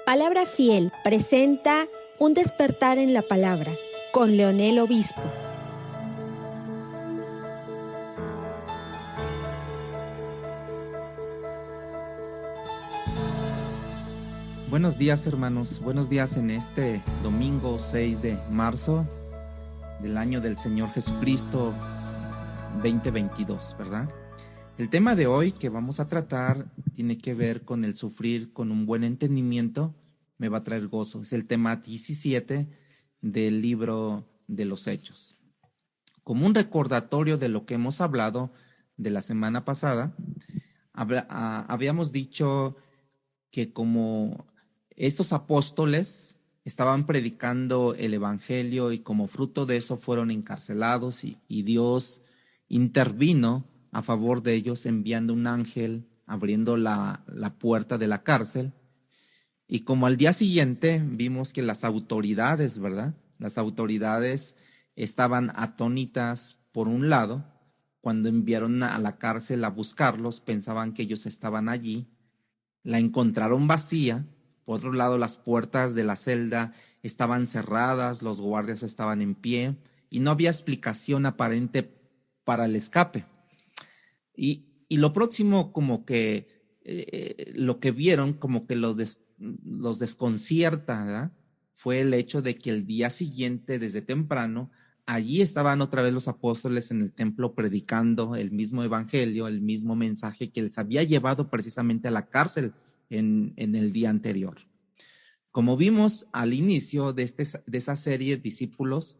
Palabra Fiel presenta Un despertar en la palabra con Leonel Obispo. Buenos días, hermanos, buenos días en este domingo 6 de marzo del año del Señor Jesucristo 2022, ¿verdad? El tema de hoy que vamos a tratar tiene que ver con el sufrir con un buen entendimiento me va a traer gozo. Es el tema 17 del libro de los Hechos. Como un recordatorio de lo que hemos hablado de la semana pasada, habíamos dicho que como estos apóstoles estaban predicando el evangelio y como fruto de eso fueron encarcelados y Dios intervino a favor de ellos enviando un ángel, abriendo la puerta de la cárcel. Y como al día siguiente vimos que las autoridades, ¿verdad? Las autoridades estaban atónitas por un lado, cuando enviaron a la cárcel a buscarlos, pensaban que ellos estaban allí, la encontraron vacía. Por otro lado, las puertas de la celda estaban cerradas, los guardias estaban en pie y no había explicación aparente para el escape. Y lo próximo como que lo que vieron como que los desconcierta, ¿verdad? Fue el hecho de que el día siguiente, desde temprano, allí estaban otra vez los apóstoles en el templo predicando el mismo evangelio, el mismo mensaje que les había llevado precisamente a la cárcel en el día anterior. Como vimos al inicio de esa serie de discípulos,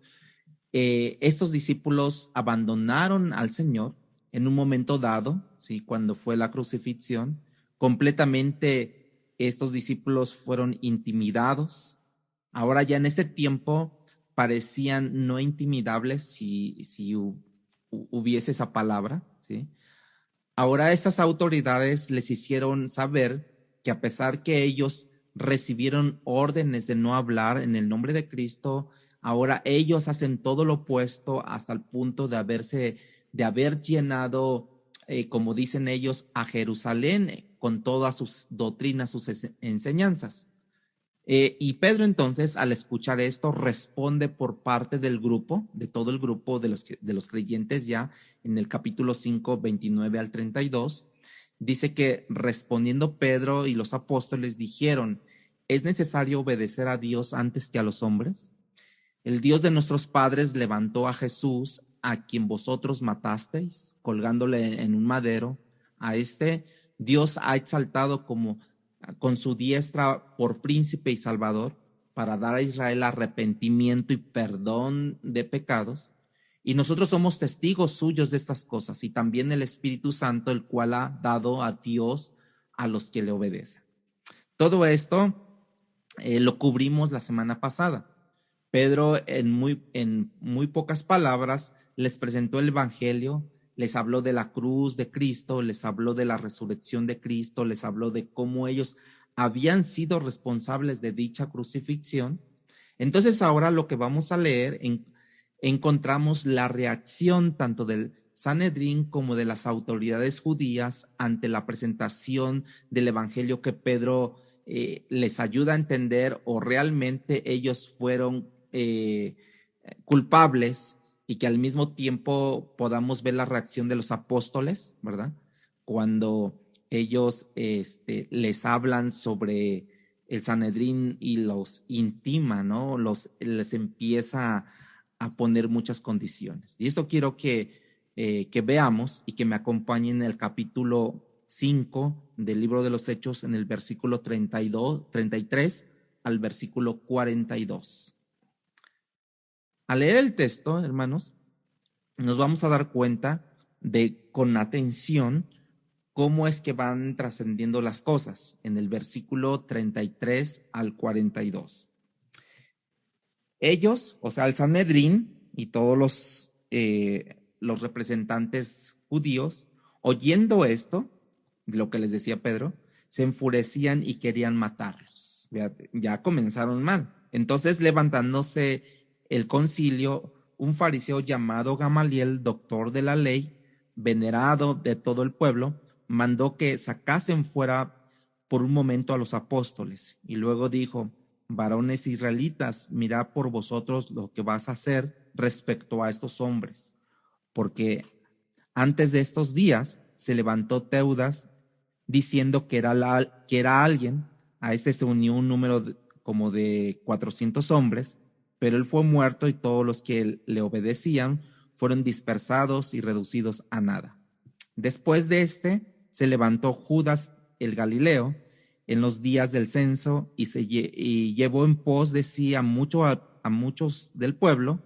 estos discípulos abandonaron al Señor en un momento dado, ¿sí? Cuando fue la crucifixión, completamente estos discípulos fueron intimidados. Ahora ya en ese tiempo parecían no intimidables si hubiese esa palabra, ¿sí? Ahora estas autoridades les hicieron saber que a pesar que ellos recibieron órdenes de no hablar en el nombre de Cristo, ahora ellos hacen todo lo opuesto hasta el punto de haber llenado, como dicen ellos, a Jerusalén con todas sus doctrinas, sus enseñanzas. Y Pedro entonces, al escuchar esto, responde por parte del grupo, de todo el grupo de los creyentes ya, en el capítulo 5, 29 al 32, dice que respondiendo Pedro y los apóstoles dijeron, ¿es necesario obedecer a Dios antes que a los hombres? El Dios de nuestros padres levantó a Jesús, a quien vosotros matasteis, colgándole en un madero. A este Dios ha exaltado con su diestra por príncipe y salvador, para dar a Israel arrepentimiento y perdón de pecados. Y nosotros somos testigos suyos de estas cosas, y también el Espíritu Santo, el cual ha dado a Dios a los que le obedecen. Todo esto lo cubrimos la semana pasada. Pedro en muy pocas palabras les presentó el evangelio, les habló de la cruz de Cristo, les habló de la resurrección de Cristo, les habló de cómo ellos habían sido responsables de dicha crucifixión. Entonces ahora lo que vamos a leer, encontramos la reacción tanto del Sanedrín como de las autoridades judías ante la presentación del evangelio que Pedro les ayuda a entender, o realmente ellos fueron culpables, y que al mismo tiempo podamos ver la reacción de los apóstoles, ¿verdad? Cuando ellos les hablan sobre el Sanedrín y los intima, ¿no? Les empieza a poner muchas condiciones. Y esto quiero que veamos y que me acompañen en el capítulo 5 del libro de los Hechos, en el versículo 33 al versículo 42. Al leer el texto, hermanos, nos vamos a dar cuenta de con atención cómo es que van trascendiendo las cosas en el versículo 33 al 42. Ellos, o sea, el Sanedrín y todos los representantes judíos, oyendo esto, lo que les decía Pedro, se enfurecían y querían matarlos. Ya comenzaron mal. Entonces, levantándose el concilio, un fariseo llamado Gamaliel, doctor de la ley, venerado de todo el pueblo, mandó que sacasen fuera por un momento a los apóstoles y luego dijo: varones israelitas, mirad por vosotros lo que vas a hacer respecto a estos hombres, porque antes de estos días se levantó Teudas diciendo que era alguien. A este se unió un número como de 400 hombres, pero él fue muerto y todos los que le obedecían fueron dispersados y reducidos a nada. Después de se levantó Judas el Galileo en los días del censo y llevó en pos de sí a muchos del pueblo.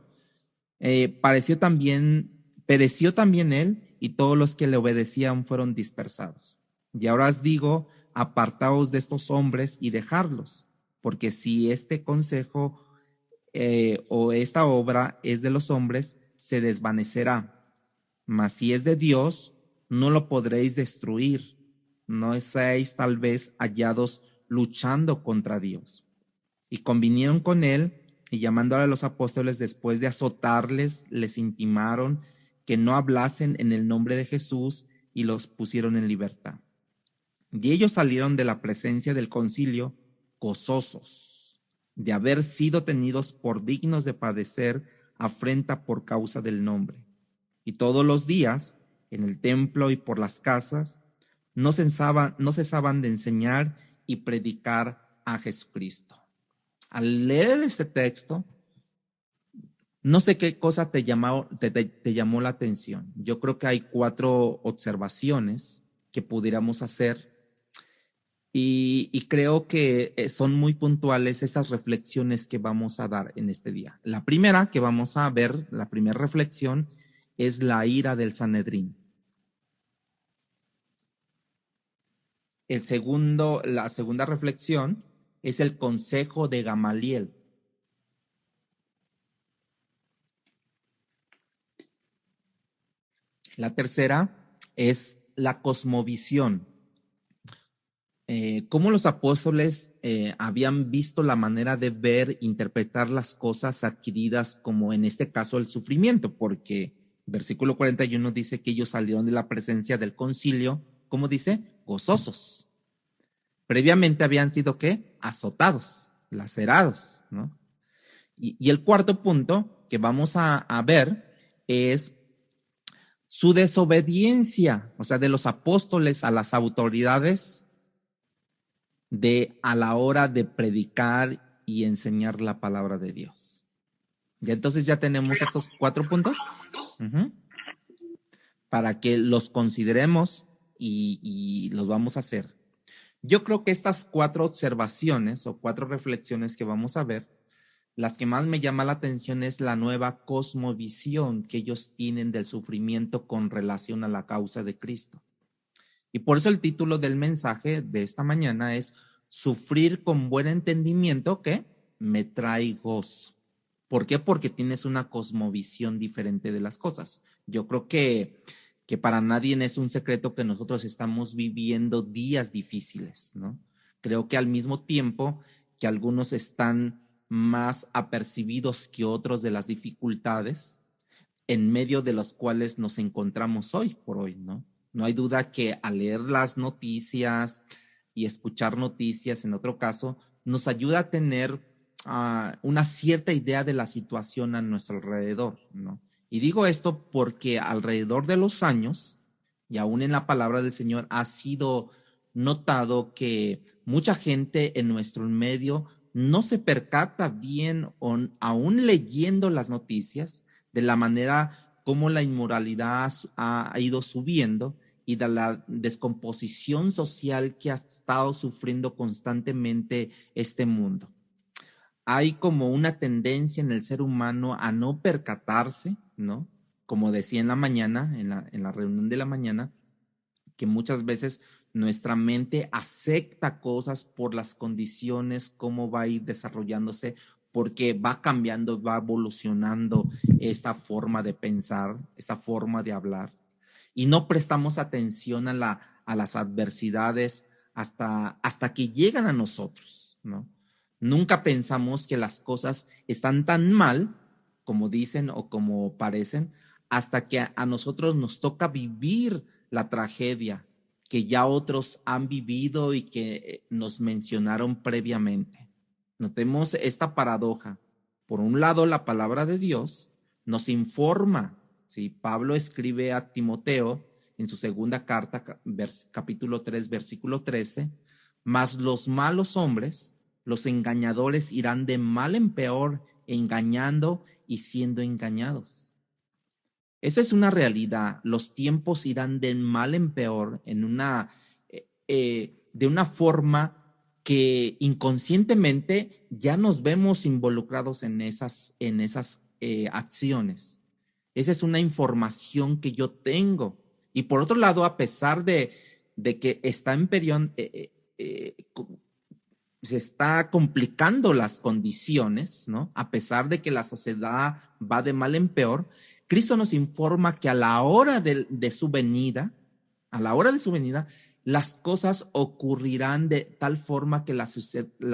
Pereció también él, y todos los que le obedecían fueron dispersados. Y ahora os digo: apartaos de estos hombres y dejadlos, porque si este consejo o esta obra es de los hombres, se desvanecerá, mas si es de Dios, no lo podréis destruir. No seáis tal vez hallados luchando contra Dios. Y convinieron con él, y llamándole a los apóstoles después de azotarles, les intimaron que no hablasen en el nombre de Jesús, y los pusieron en libertad. Y ellos salieron de la presencia del concilio gozosos de haber sido tenidos por dignos de padecer afrenta por causa del nombre. Y todos los días, en el templo y por las casas, no cesaban de enseñar y predicar a Jesucristo. Al leer este texto, no sé qué cosa te llamó la atención. Yo creo que hay 4 observaciones que pudiéramos hacer, y creo que son muy puntuales esas reflexiones que vamos a dar en este día. La primera que vamos a ver, la primera reflexión, es la ira del Sanedrín. La segunda reflexión es el consejo de Gamaliel. La tercera es la cosmovisión. Cómo los apóstoles habían visto la manera de ver, interpretar las cosas adquiridas, como en este caso el sufrimiento, porque versículo 41 dice que ellos salieron de la presencia del concilio, ¿cómo dice? Gozosos. Previamente habían sido, ¿qué? Azotados, lacerados, ¿no? Y el cuarto punto que vamos a ver es su desobediencia, o sea, de los apóstoles a las autoridades a la hora de predicar y enseñar la palabra de Dios. Ya entonces ya tenemos estos 4 puntos para que los consideremos y los vamos a hacer. Yo creo que estas 4 observaciones o 4 reflexiones que vamos a ver, las que más me llama la atención es la nueva cosmovisión que ellos tienen del sufrimiento con relación a la causa de Cristo. Y por eso el título del mensaje de esta mañana es: sufrir con buen entendimiento que me trae gozo. ¿Por qué? Porque tienes una cosmovisión diferente de las cosas. Yo creo que para nadie es un secreto que nosotros estamos viviendo días difíciles, ¿no? Creo que al mismo tiempo que algunos están más apercibidos que otros de las dificultades en medio de los cuales nos encontramos hoy por hoy, ¿no? No hay duda que al leer las noticias y escuchar noticias, en otro caso, nos ayuda a tener una cierta idea de la situación a nuestro alrededor, ¿no? Y digo esto porque alrededor de los años, y aún en la palabra del Señor, ha sido notado que mucha gente en nuestro medio no se percata bien, aún leyendo las noticias, de la manera como la inmoralidad ha ido subiendo y de la descomposición social que ha estado sufriendo constantemente este mundo. Hay como una tendencia en el ser humano a no percatarse, ¿no? Como decía en la mañana, en la reunión de la mañana, que muchas veces nuestra mente acepta cosas por las condiciones, cómo va a ir desarrollándose, porque va cambiando, va evolucionando esta forma de pensar, esta forma de hablar, y no prestamos atención a las adversidades hasta que llegan a nosotros, ¿no? Nunca pensamos que las cosas están tan mal como dicen o como parecen, hasta que a nosotros nos toca vivir la tragedia que ya otros han vivido y que nos mencionaron previamente. Notemos esta paradoja. Por un lado, la palabra de Dios nos informa, ¿sí? Pablo escribe a Timoteo en su segunda carta, capítulo 3, versículo 13, mas los malos hombres, los engañadores, irán de mal en peor, engañando y siendo engañados. Esa es una realidad. Los tiempos irán de mal en peor de una forma que inconscientemente ya nos vemos involucrados en esas acciones. Esa es una información que yo tengo. Y por otro lado, a pesar de que está en periodo, se está complicando las condiciones, ¿no? A pesar de que la sociedad va de mal en peor, Cristo nos informa que a la hora de su venida, las cosas ocurrirán de tal forma que la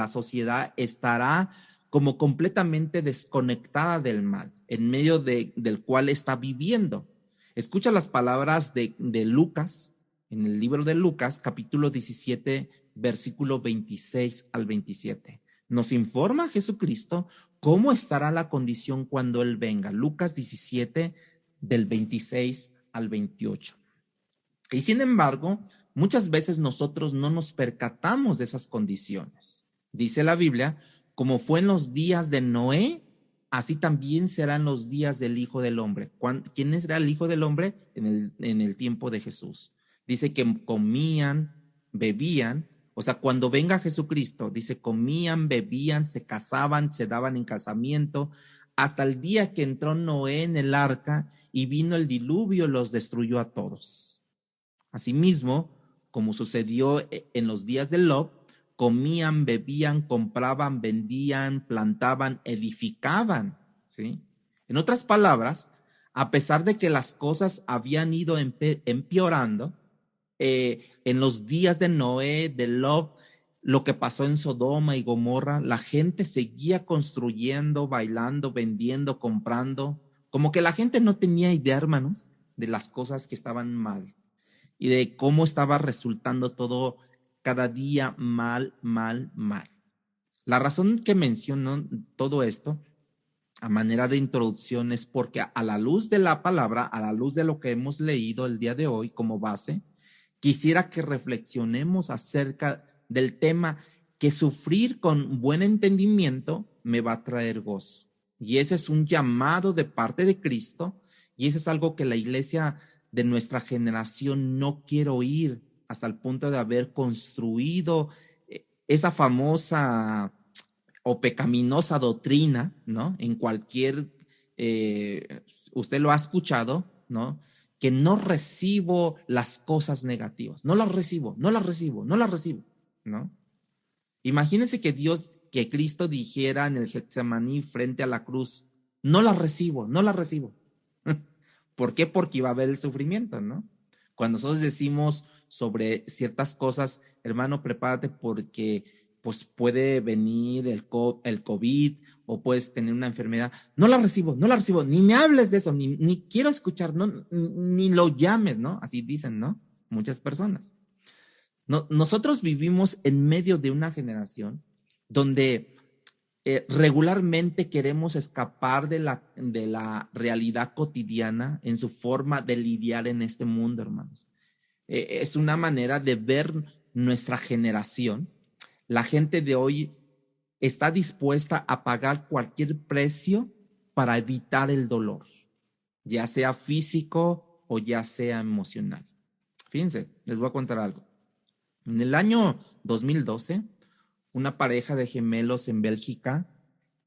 sociedad estará como completamente desconectada del mal, en medio del cual está viviendo. Escucha las palabras de Lucas, en el libro de Lucas, capítulo 17, versículo 26 al 27. Nos informa Jesucristo cómo estará la condición cuando Él venga. Lucas 17, del 26 al 28. Y sin embargo, muchas veces nosotros no nos percatamos de esas condiciones. Dice la Biblia, como fue en los días de Noé, así también serán los días del Hijo del Hombre. ¿Quién era el Hijo del Hombre? En el tiempo de Jesús. Dice que comían, bebían. O sea, cuando venga Jesucristo, dice, comían, bebían, se casaban, se daban en casamiento, hasta el día que entró Noé en el arca y vino el diluvio, los destruyó a todos. Asimismo, como sucedió en los días de Lot, comían, bebían, compraban, vendían, plantaban, edificaban, ¿sí? En otras palabras, a pesar de que las cosas habían ido empeorando, en los días de Noé, de Lot, lo que pasó en Sodoma y Gomorra, la gente seguía construyendo, bailando, vendiendo, comprando, como que la gente no tenía idea, hermanos, de las cosas que estaban mal y de cómo estaba resultando todo cada día mal, mal, mal. La razón que menciono todo esto a manera de introducción es porque a la luz de la palabra, a la luz de lo que hemos leído el día de hoy como base, quisiera que reflexionemos acerca del tema que sufrir con buen entendimiento me va a traer gozo. Y ese es un llamado de parte de Cristo, y eso es algo que la iglesia de nuestra generación no quiere oír, hasta el punto de haber construido esa famosa o pecaminosa doctrina, ¿no? En cualquier, usted lo ha escuchado, ¿no? Que no recibo las cosas negativas, no las recibo, ¿no? Imagínense que Cristo dijera en el Getsemaní frente a la cruz, no las recibo. ¿Por qué? Porque iba a haber el sufrimiento, ¿no? Cuando nosotros decimos sobre ciertas cosas, hermano, prepárate porque pues puede venir el COVID o puedes tener una enfermedad. No la recibo, ni me hables de eso, ni quiero escuchar, no, ni lo llames, ¿no? Así dicen, ¿no? Muchas personas. No, nosotros vivimos en medio de una generación donde regularmente queremos escapar de la realidad cotidiana en su forma de lidiar en este mundo, hermanos. Es una manera de ver nuestra generación. La gente de hoy está dispuesta a pagar cualquier precio para evitar el dolor, ya sea físico o ya sea emocional. Fíjense, les voy a contar algo. En el año 2012, una pareja de gemelos en Bélgica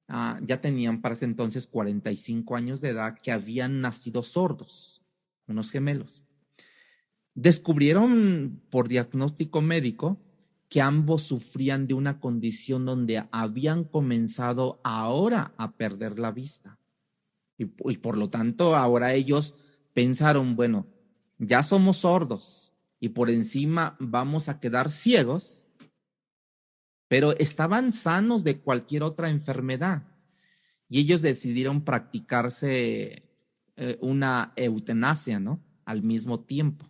ya tenían para ese entonces 45 años de edad, que habían nacido sordos, unos gemelos. Descubrieron por diagnóstico médico que ambos sufrían de una condición donde habían comenzado ahora a perder la vista. Y por lo tanto, ahora ellos pensaron, bueno, ya somos sordos y por encima vamos a quedar ciegos, pero estaban sanos de cualquier otra enfermedad. Y ellos decidieron practicarse una eutanasia, ¿no? Al mismo tiempo.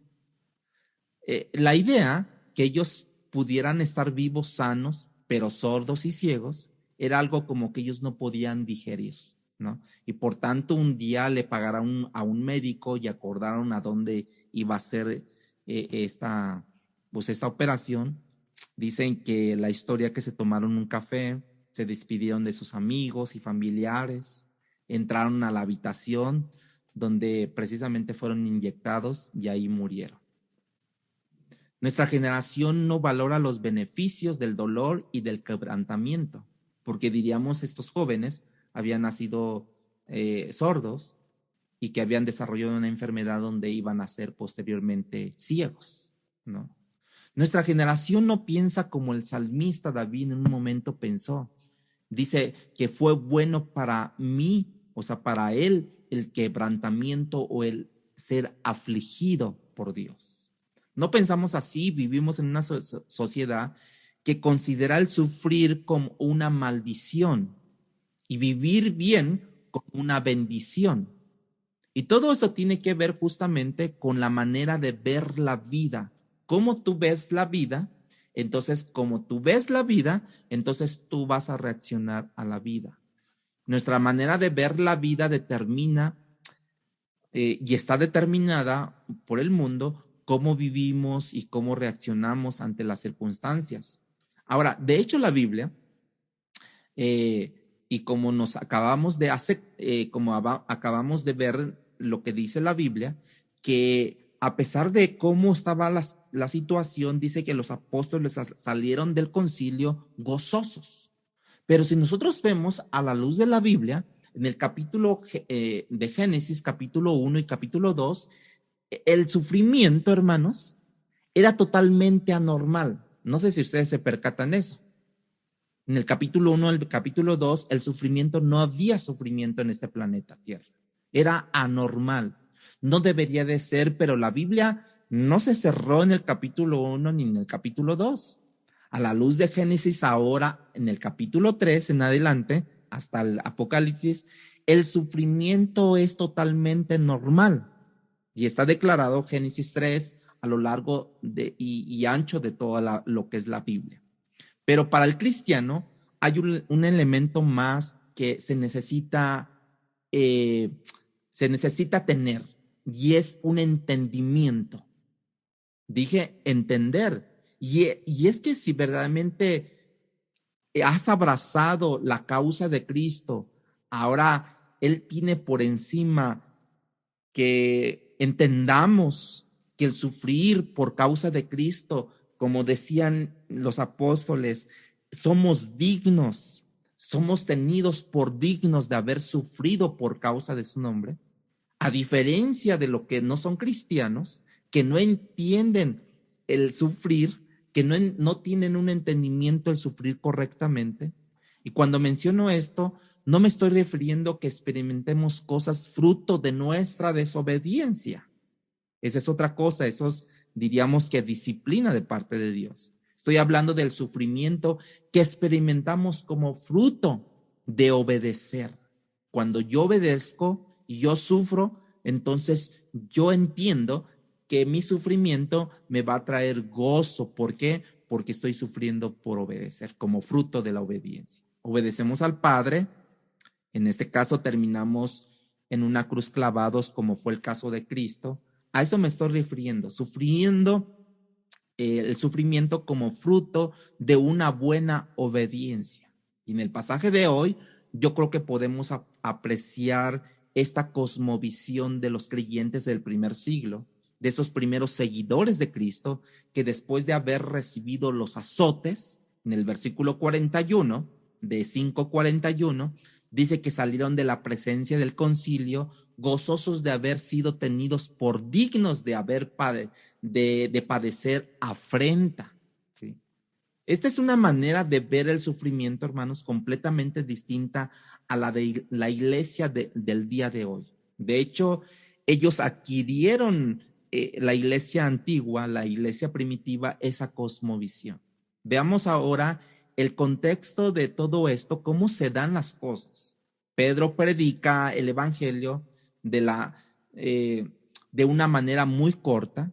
La idea que ellos pudieran estar vivos, sanos, pero sordos y ciegos, era algo como que ellos no podían digerir, ¿no? Y por tanto un día le pagaron a un médico y acordaron a dónde iba a ser esta operación. Dicen que la historia que se tomaron un café, se despidieron de sus amigos y familiares, entraron a la habitación donde precisamente fueron inyectados y ahí murieron. Nuestra generación no valora los beneficios del dolor y del quebrantamiento, porque diríamos estos jóvenes habían nacido sordos y que habían desarrollado una enfermedad donde iban a ser posteriormente ciegos, ¿no? Nuestra generación no piensa como el salmista David en un momento pensó. Dice que fue bueno para mí, o sea, para él, el quebrantamiento o el ser afligido por Dios. No pensamos así, vivimos en una sociedad que considera el sufrir como una maldición y vivir bien como una bendición. Y todo esto tiene que ver justamente con la manera de ver la vida. Cómo tú ves la vida, entonces como tú ves la vida, entonces tú vas a reaccionar a la vida. Nuestra manera de ver la vida determina y está determinada por el mundo cómo vivimos y cómo reaccionamos ante las circunstancias. Ahora, de hecho, la Biblia, y como nos acabamos de hacer, acabamos de ver lo que dice la Biblia, que a pesar de cómo estaba la situación, dice que los apóstoles salieron del concilio gozosos. Pero si nosotros vemos a la luz de la Biblia, en el capítulo de Génesis, capítulo 1 y capítulo 2, el sufrimiento, hermanos, era totalmente anormal. No sé si ustedes se percatan de eso. En el capítulo 1, el capítulo 2, el sufrimiento, no había sufrimiento en este planeta Tierra. Era anormal. No debería de ser, pero la Biblia no se cerró en el capítulo 1 ni en el capítulo 2. A la luz de Génesis, ahora en el capítulo 3 en adelante, hasta el Apocalipsis, el sufrimiento es totalmente normal. Y está declarado Génesis 3 a lo largo y ancho de todo lo que es la Biblia. Pero para el cristiano hay un elemento más que se necesita tener, y es un entendimiento. Dije entender. Y es que si verdaderamente has abrazado la causa de Cristo, ahora Él tiene por encima que entendamos que el sufrir por causa de Cristo, como decían los apóstoles, somos dignos, somos tenidos por dignos de haber sufrido por causa de su nombre, a diferencia de lo que no son cristianos, que no entienden el sufrir, que no tienen un entendimiento del sufrir correctamente. Y cuando menciono esto, no me estoy refiriendo que experimentemos cosas fruto de nuestra desobediencia. Esa es otra cosa, eso es, diríamos que disciplina de parte de Dios. Estoy hablando del sufrimiento que experimentamos como fruto de obedecer. Cuando yo obedezco y yo sufro, entonces yo entiendo que mi sufrimiento me va a traer gozo. ¿Por qué? Porque estoy sufriendo por obedecer, como fruto de la obediencia. Obedecemos al Padre. En este caso terminamos en una cruz clavados, como fue el caso de Cristo. A eso me estoy refiriendo, el sufrimiento como fruto de una buena obediencia. Y en el pasaje de hoy, yo creo que podemos apreciar esta cosmovisión de los creyentes del primer siglo, de esos primeros seguidores de Cristo, que después de haber recibido los azotes, en el versículo 41, de 5:41, dice que salieron de la presencia del concilio gozosos de haber sido tenidos por dignos de haber de padecer afrenta. ¿Sí? Esta es una manera de ver el sufrimiento, hermanos, completamente distinta a la de la iglesia del día de hoy. De hecho, ellos adquirieron la iglesia antigua, la iglesia primitiva, esa cosmovisión. Veamos ahora el contexto de todo esto, cómo se dan las cosas. Pedro predica el evangelio de una manera muy corta,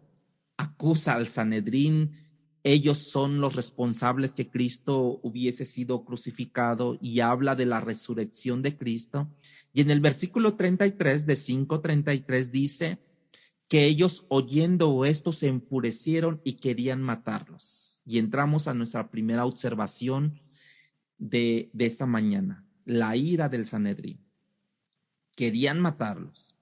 acusa al Sanedrín, ellos son los responsables que Cristo hubiese sido crucificado, y habla de la resurrección de Cristo. Y en el versículo 33 de 5:33 dice que ellos, oyendo esto, se enfurecieron y querían matarlos. Y entramos a nuestra primera observación de esta mañana: la ira del Sanedrín. Querían matarlos.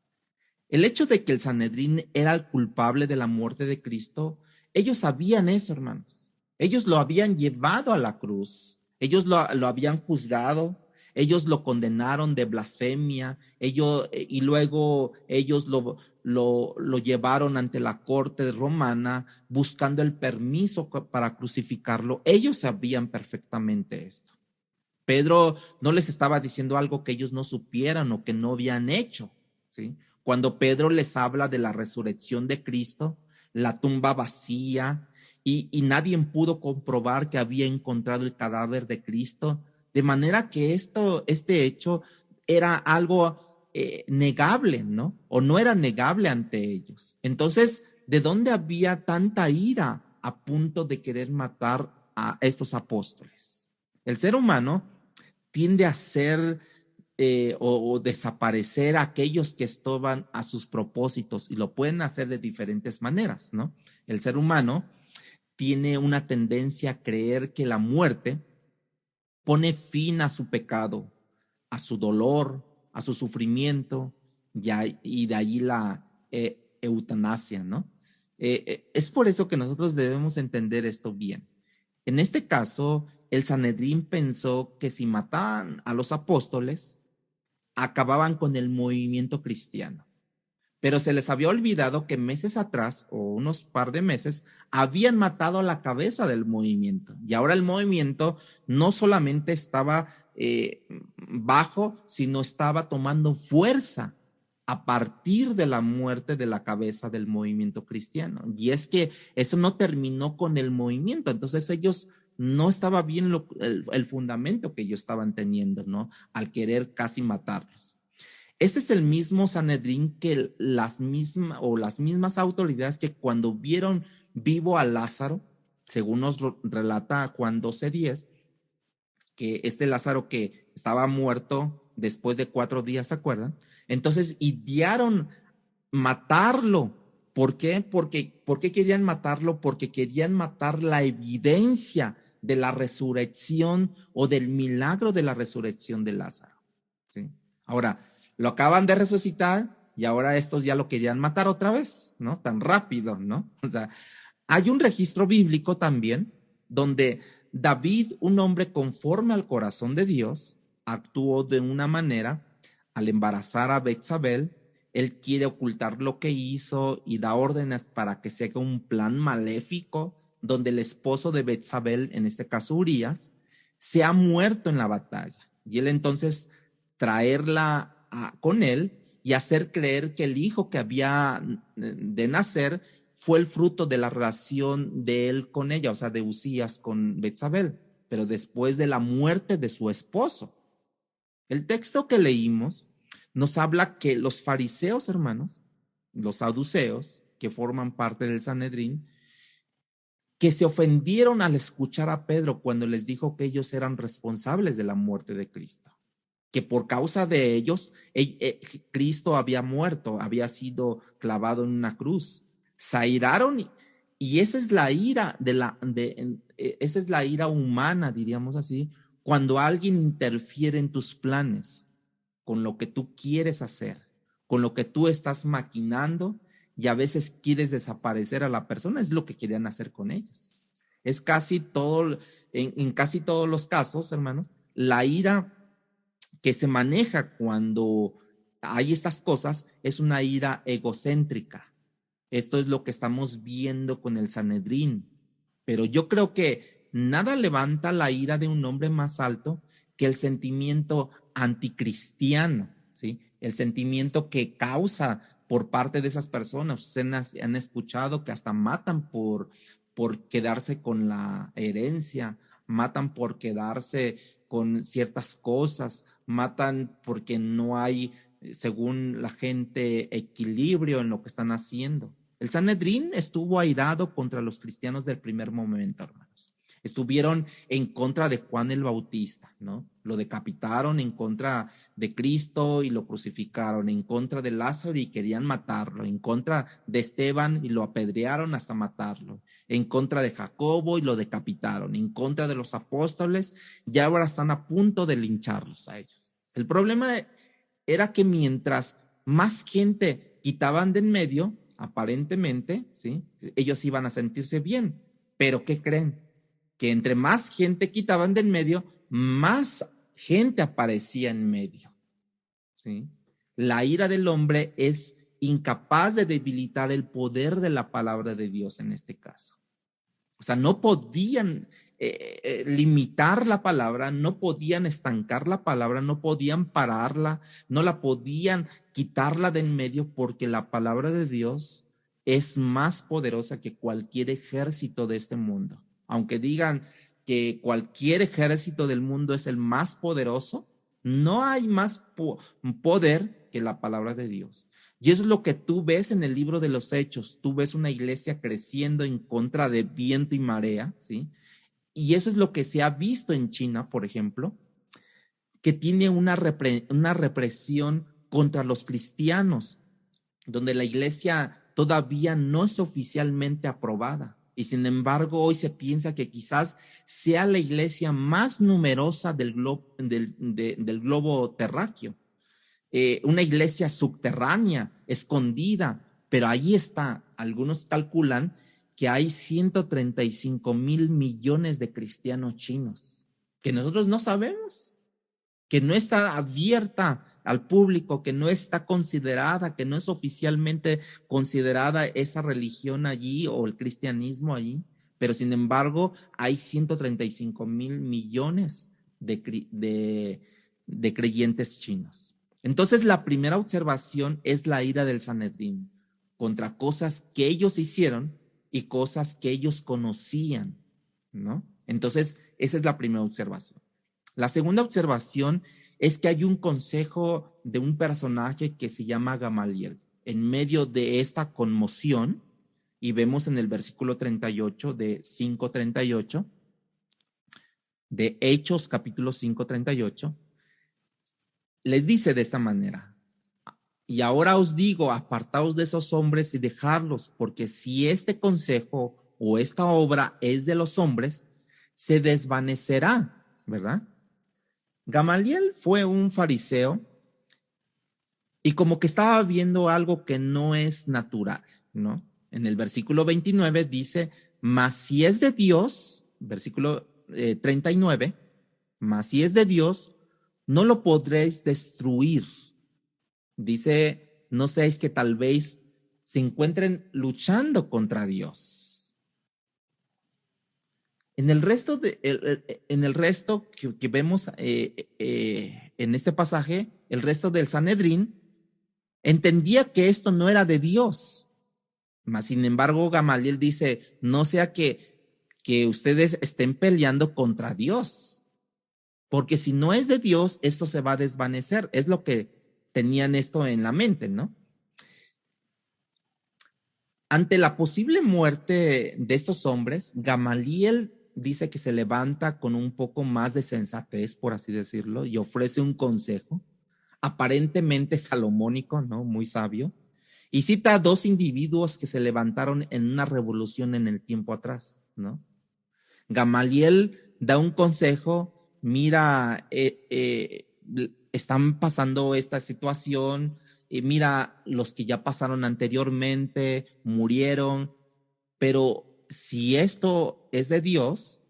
El hecho de que el Sanedrín era el culpable de la muerte de Cristo, ellos sabían eso, hermanos. Ellos lo habían llevado a la cruz, ellos lo habían juzgado, ellos lo condenaron de blasfemia, y luego ellos lo llevaron ante la corte romana buscando el permiso para crucificarlo. Ellos sabían perfectamente esto. Pedro no les estaba diciendo algo que ellos no supieran o que no habían hecho, ¿sí? Cuando Pedro les habla de la resurrección de Cristo, la tumba vacía, y nadie pudo comprobar que había encontrado el cadáver de Cristo, de manera que este hecho era algo negable, ¿no? O no era negable ante ellos. Entonces, ¿de dónde había tanta ira a punto de querer matar a estos apóstoles? El ser humano tiende a ser o desaparecer a aquellos que estorban a sus propósitos, y lo pueden hacer de diferentes maneras, ¿no? El ser humano tiene una tendencia a creer que la muerte pone fin a su pecado, a su dolor, a su sufrimiento, y de allí la eutanasia, ¿no? Es por eso que nosotros debemos entender esto bien. En este caso, el Sanedrín pensó que si mataban a los apóstoles, acababan con el movimiento cristiano. Pero se les había olvidado que meses atrás, o unos par de meses, habían matado a la cabeza del movimiento. Y ahora el movimiento no solamente estaba bajo, sino estaba tomando fuerza a partir de la muerte de la cabeza del movimiento cristiano. Y es que eso no terminó con el movimiento. Entonces ellos no estaba bien el fundamento que ellos estaban teniendo, ¿no? Al querer casi matarlos. Este es el mismo Sanedrín que las mismas autoridades que cuando vieron vivo a Lázaro, según nos relata Juan 12:10, que este Lázaro que estaba muerto después de 4 días, ¿se acuerdan? Entonces idearon matarlo. ¿Por qué? ¿Por qué querían matarlo? Porque querían matar la evidencia de la resurrección o del milagro de la resurrección de Lázaro, ¿sí? Ahora, lo acaban de resucitar y ahora estos ya lo querían matar otra vez, ¿no? Tan rápido, ¿no? O sea, hay un registro bíblico también donde David, un hombre conforme al corazón de Dios, actuó de una manera al embarazar a Betsabé. Él quiere ocultar lo que hizo y da órdenes para que se haga un plan maléfico donde el esposo de Betsabé, en este caso Urías, se ha muerto en la batalla. Y él entonces traerla con él y hacer creer que el hijo que había de nacer fue el fruto de la relación de él con ella, o sea, de Usías con Betsabé, pero después de la muerte de su esposo. El texto que leímos nos habla que los fariseos, hermanos, los saduceos, que forman parte del Sanedrín, que se ofendieron al escuchar a Pedro cuando les dijo que ellos eran responsables de la muerte de Cristo, que por causa de ellos Cristo había muerto, había sido clavado en una cruz. Se airaron, y esa es la ira esa es la ira humana, diríamos así, cuando alguien interfiere en tus planes, con lo que tú quieres hacer, con lo que tú estás maquinando, y a veces quieres desaparecer a la persona. Es lo que querían hacer con ellos. Es casi todo, en casi todos los casos, hermanos, la ira que se maneja cuando hay estas cosas es una ira egocéntrica. Esto es lo que estamos viendo con el Sanedrín. Pero yo creo que nada levanta la ira de un hombre más alto que el sentimiento anticristiano, ¿sí? El sentimiento que causa por parte de esas personas. Ustedes han escuchado que hasta matan por quedarse con la herencia, matan por quedarse con ciertas cosas, matan porque no hay, según la gente, equilibrio en lo que están haciendo. El Sanedrín estuvo airado contra los cristianos del primer momento, hermanos. Estuvieron en contra de Juan el Bautista, ¿no? Lo decapitaron en contra de Cristo y lo crucificaron, en contra de Lázaro y querían matarlo, en contra de Esteban y lo apedrearon hasta matarlo, en contra de Jacobo y lo decapitaron, en contra de los apóstoles y ahora están a punto de lincharlos a ellos. El problema era que mientras más gente quitaban de en medio, aparentemente, ¿sí?, ellos iban a sentirse bien, pero ¿qué creen? Que entre más gente quitaban de en medio, más gente aparecía en medio, ¿sí? La ira del hombre es incapaz de debilitar el poder de la palabra de Dios en este caso. O sea, no podían limitar la palabra, no podían estancar la palabra, no podían pararla, no la podían quitarla de en medio, porque la palabra de Dios es más poderosa que cualquier ejército de este mundo. Aunque digan que cualquier ejército del mundo es el más poderoso, no hay más poder que la palabra de Dios. Y eso es lo que tú ves en el libro de los Hechos. Tú ves una iglesia creciendo en contra de viento y marea, ¿sí? Y eso es lo que se ha visto en China, por ejemplo, que tiene una represión contra los cristianos, donde la iglesia todavía no es oficialmente aprobada. Y sin embargo, hoy se piensa que quizás sea la iglesia más numerosa del globo terráqueo. Una iglesia subterránea, escondida, pero ahí está. Algunos calculan que hay 135,000 millones de cristianos chinos, que nosotros no sabemos, que no está abierta al público, que no está considerada, que no es oficialmente considerada esa religión allí o el cristianismo allí, pero sin embargo hay 135,000 millones de creyentes chinos. Entonces la primera observación es la ira del Sanedrín contra cosas que ellos hicieron y cosas que ellos conocían, ¿no? Entonces esa es la primera observación. La segunda observación es que hay un consejo de un personaje que se llama Gamaliel. En medio de esta conmoción, y vemos en el versículo 38 de 5:38, de Hechos capítulo 5:38, les dice de esta manera: y ahora os digo, apartaos de esos hombres y dejadlos, porque si este consejo o esta obra es de los hombres, se desvanecerá, ¿verdad? Gamaliel fue un fariseo y como que estaba viendo algo que no es natural, ¿no? En el versículo 29 dice: mas si es de Dios, versículo 39, mas si es de Dios, no lo podréis destruir. Dice, no seáis que tal vez se encuentren luchando contra Dios. En el resto que vemos en este pasaje, el resto del Sanedrín entendía que esto no era de Dios. Mas, sin embargo, Gamaliel dice: no sea que ustedes estén peleando contra Dios, porque si no es de Dios, esto se va a desvanecer. Es lo que tenían esto en la mente, ¿no? Ante la posible muerte de estos hombres, Gamaliel dice que se levanta con un poco más de sensatez, por así decirlo, y ofrece un consejo, aparentemente salomónico, ¿no? Muy sabio, y cita a dos individuos que se levantaron en una revolución en el tiempo atrás, ¿no? Gamaliel da un consejo: mira, están pasando esta situación, mira, los que ya pasaron anteriormente murieron, pero si esto es de Dios,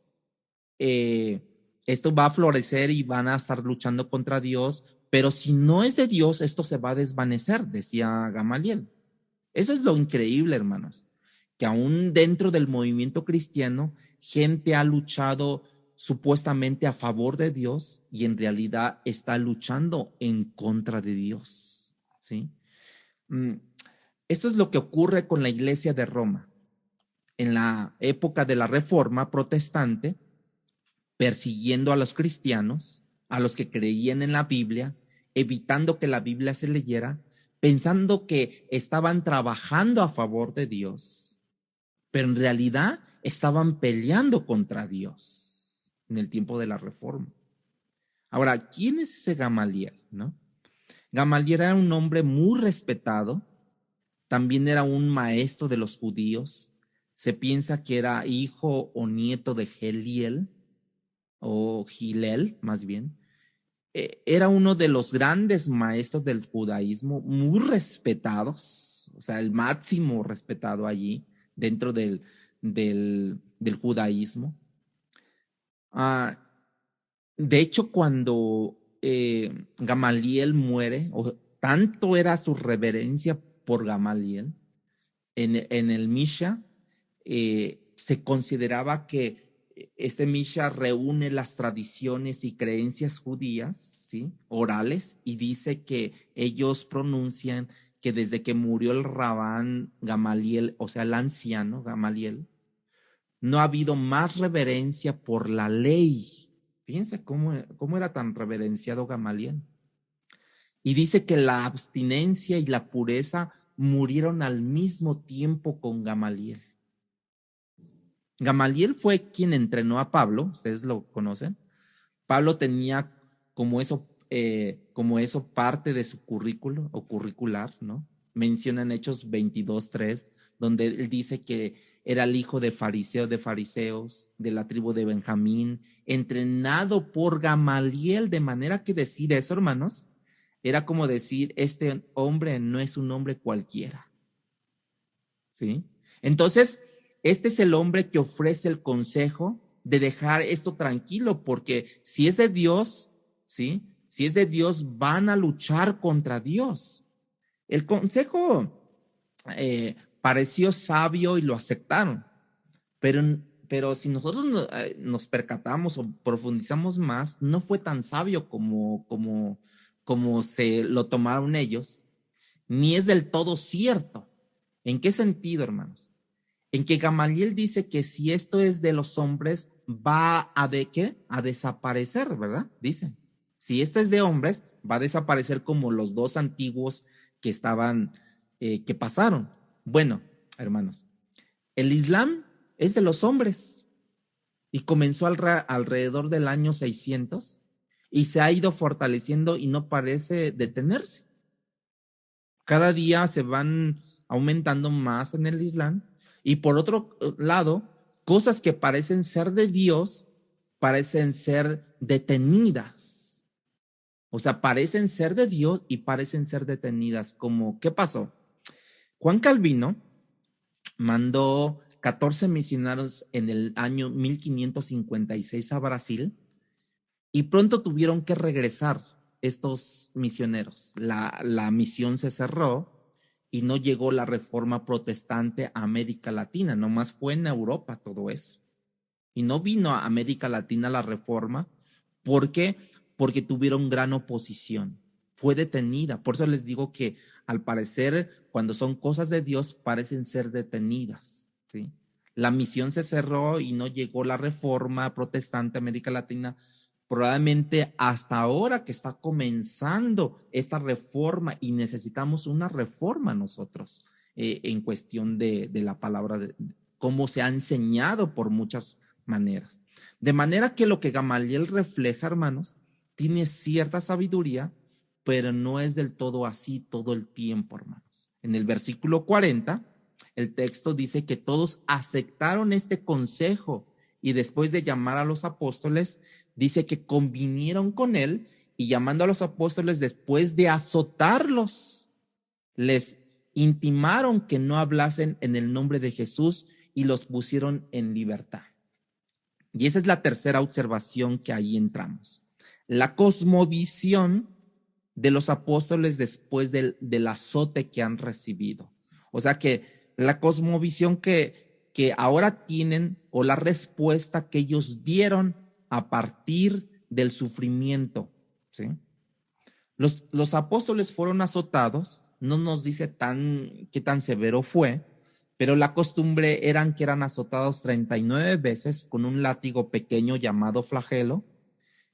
esto va a florecer y van a estar luchando contra Dios, pero si no es de Dios, esto se va a desvanecer, decía Gamaliel. Eso es lo increíble, hermanos, que aún dentro del movimiento cristiano, gente ha luchado supuestamente a favor de Dios y en realidad está luchando en contra de Dios, ¿sí? Esto es lo que ocurre con la iglesia de Roma. En la época de la Reforma protestante, persiguiendo a los cristianos, a los que creían en la Biblia, evitando que la Biblia se leyera, pensando que estaban trabajando a favor de Dios, pero en realidad estaban peleando contra Dios en el tiempo de la Reforma. Ahora, ¿quién es ese Gamaliel, no? Gamaliel era un hombre muy respetado, también era un maestro de los judíos. Se piensa que era hijo o nieto de Geliel, o Gilel, más bien. Era uno de los grandes maestros del judaísmo, muy respetados, o sea, el máximo respetado allí dentro del judaísmo. De hecho, cuando Gamaliel muere, o tanto era su reverencia por Gamaliel, en el Misha se consideraba que este Misha reúne las tradiciones y creencias judías, ¿sí? Orales, y dice que ellos pronuncian que desde que murió el Rabán Gamaliel, o sea, el anciano Gamaliel, no ha habido más reverencia por la ley. Fíjense cómo era tan reverenciado Gamaliel. Y dice que la abstinencia y la pureza murieron al mismo tiempo con Gamaliel. Gamaliel fue quien entrenó a Pablo, ustedes lo conocen. Pablo tenía como eso parte de su currículo o curricular, ¿no? Menciona en Hechos 22:3, donde él dice que era el hijo de fariseos, de la tribu de Benjamín, entrenado por Gamaliel, de manera que decir eso, hermanos, era como decir, este hombre no es un hombre cualquiera, ¿sí? Entonces, este es el hombre que ofrece el consejo de dejar esto tranquilo, porque si es de Dios, ¿sí? Si es de Dios, van a luchar contra Dios. El consejo pareció sabio y lo aceptaron, pero si nosotros nos percatamos o profundizamos más, no fue tan sabio como se lo tomaron ellos, ni es del todo cierto. ¿En qué sentido, hermanos? En que Gamaliel dice que si esto es de los hombres, va a de qué? A desaparecer, ¿verdad? Dice, si esto es de hombres, va a desaparecer como los dos antiguos que estaban, que pasaron. Bueno, hermanos, el Islam es de los hombres y comenzó alrededor del año 600 y se ha ido fortaleciendo y no parece detenerse. Cada día se van aumentando más en el Islam. Y por otro lado, cosas que parecen ser de Dios, parecen ser detenidas. O sea, parecen ser de Dios y parecen ser detenidas. Como, ¿qué pasó? Juan Calvino mandó 14 misioneros en el año 1556 a Brasil y pronto tuvieron que regresar estos misioneros. La misión se cerró y no llegó la reforma protestante a América Latina, nomás fue en Europa todo eso. Y no vino a América Latina la reforma. ¿Por qué? Porque tuvieron gran oposición. Fue detenida. Por eso les digo que al parecer, cuando son cosas de Dios, parecen ser detenidas, ¿sí? La misión se cerró y no llegó la reforma protestante a América Latina. Probablemente hasta ahora que está comenzando esta reforma y necesitamos una reforma nosotros en cuestión de la palabra, cómo se ha enseñado por muchas maneras. De manera que lo que Gamaliel refleja, hermanos, tiene cierta sabiduría, pero no es del todo así todo el tiempo, hermanos. En el versículo 40, el texto dice que todos aceptaron este consejo y después de llamar a los apóstoles, dice que convinieron con él y llamando a los apóstoles después de azotarlos, les intimaron que no hablasen en el nombre de Jesús y los pusieron en libertad. Y esa es la tercera observación que ahí entramos. La cosmovisión de los apóstoles después del azote que han recibido. O sea que la cosmovisión que ahora tienen o la respuesta que ellos dieron a partir del sufrimiento, ¿sí? Los apóstoles fueron azotados, no nos dice qué tan severo fue, pero la costumbre eran que eran azotados 39 veces con un látigo pequeño llamado flagelo,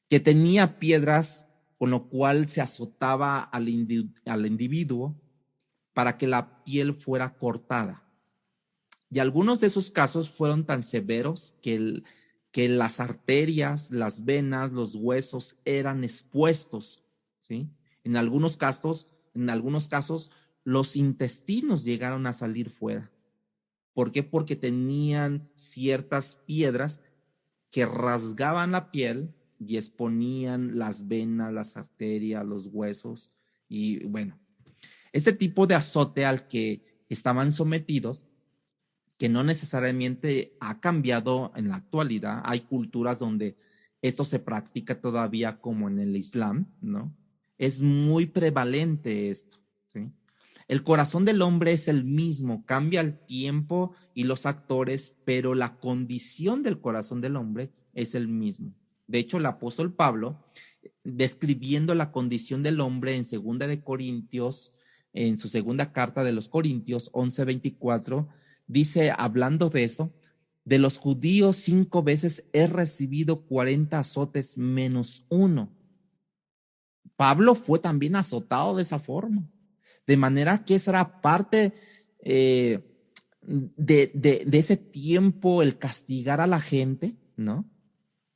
que tenía piedras con lo cual se azotaba al individuo para que la piel fuera cortada. Y algunos de esos casos fueron tan severos que las arterias, las venas, los huesos eran expuestos, ¿sí? En algunos casos, los intestinos llegaron a salir fuera. ¿Por qué? Porque tenían ciertas piedras que rasgaban la piel y exponían las venas, las arterias, los huesos. Y bueno, este tipo de azote al que estaban sometidos, que no necesariamente ha cambiado en la actualidad. Hay culturas donde esto se practica todavía, como en el Islam, ¿no? Es muy prevalente esto, ¿sí? El corazón del hombre es el mismo, cambia el tiempo y los actores, pero la condición del corazón del hombre es el mismo. De hecho, el apóstol Pablo, describiendo la condición del hombre en segunda de Corintios, en su segunda carta de los Corintios 11:24, dice, hablando de eso, de los judíos 5 veces he recibido 40 azotes menos uno. Pablo fue también azotado de esa forma, de manera que esa era parte de ese tiempo, el castigar a la gente, ¿no?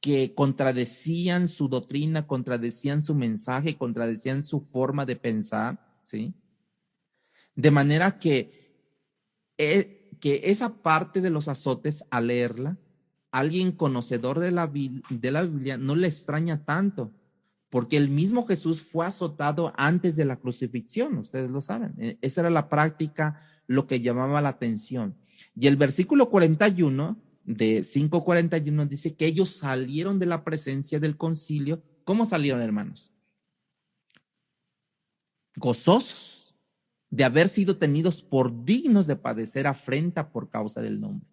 Que contradecían su doctrina, contradecían su mensaje, contradecían su forma de pensar, ¿sí? De manera que esa parte de los azotes, al leerla, alguien conocedor de la Biblia no le extraña tanto, porque el mismo Jesús fue azotado antes de la crucifixión, ustedes lo saben. Esa era la práctica, lo que llamaba la atención. Y el versículo 41 de 5:41 dice que ellos salieron de la presencia del concilio. ¿Cómo salieron, hermanos? Gozosos de haber sido tenidos por dignos de padecer afrenta por causa del nombre.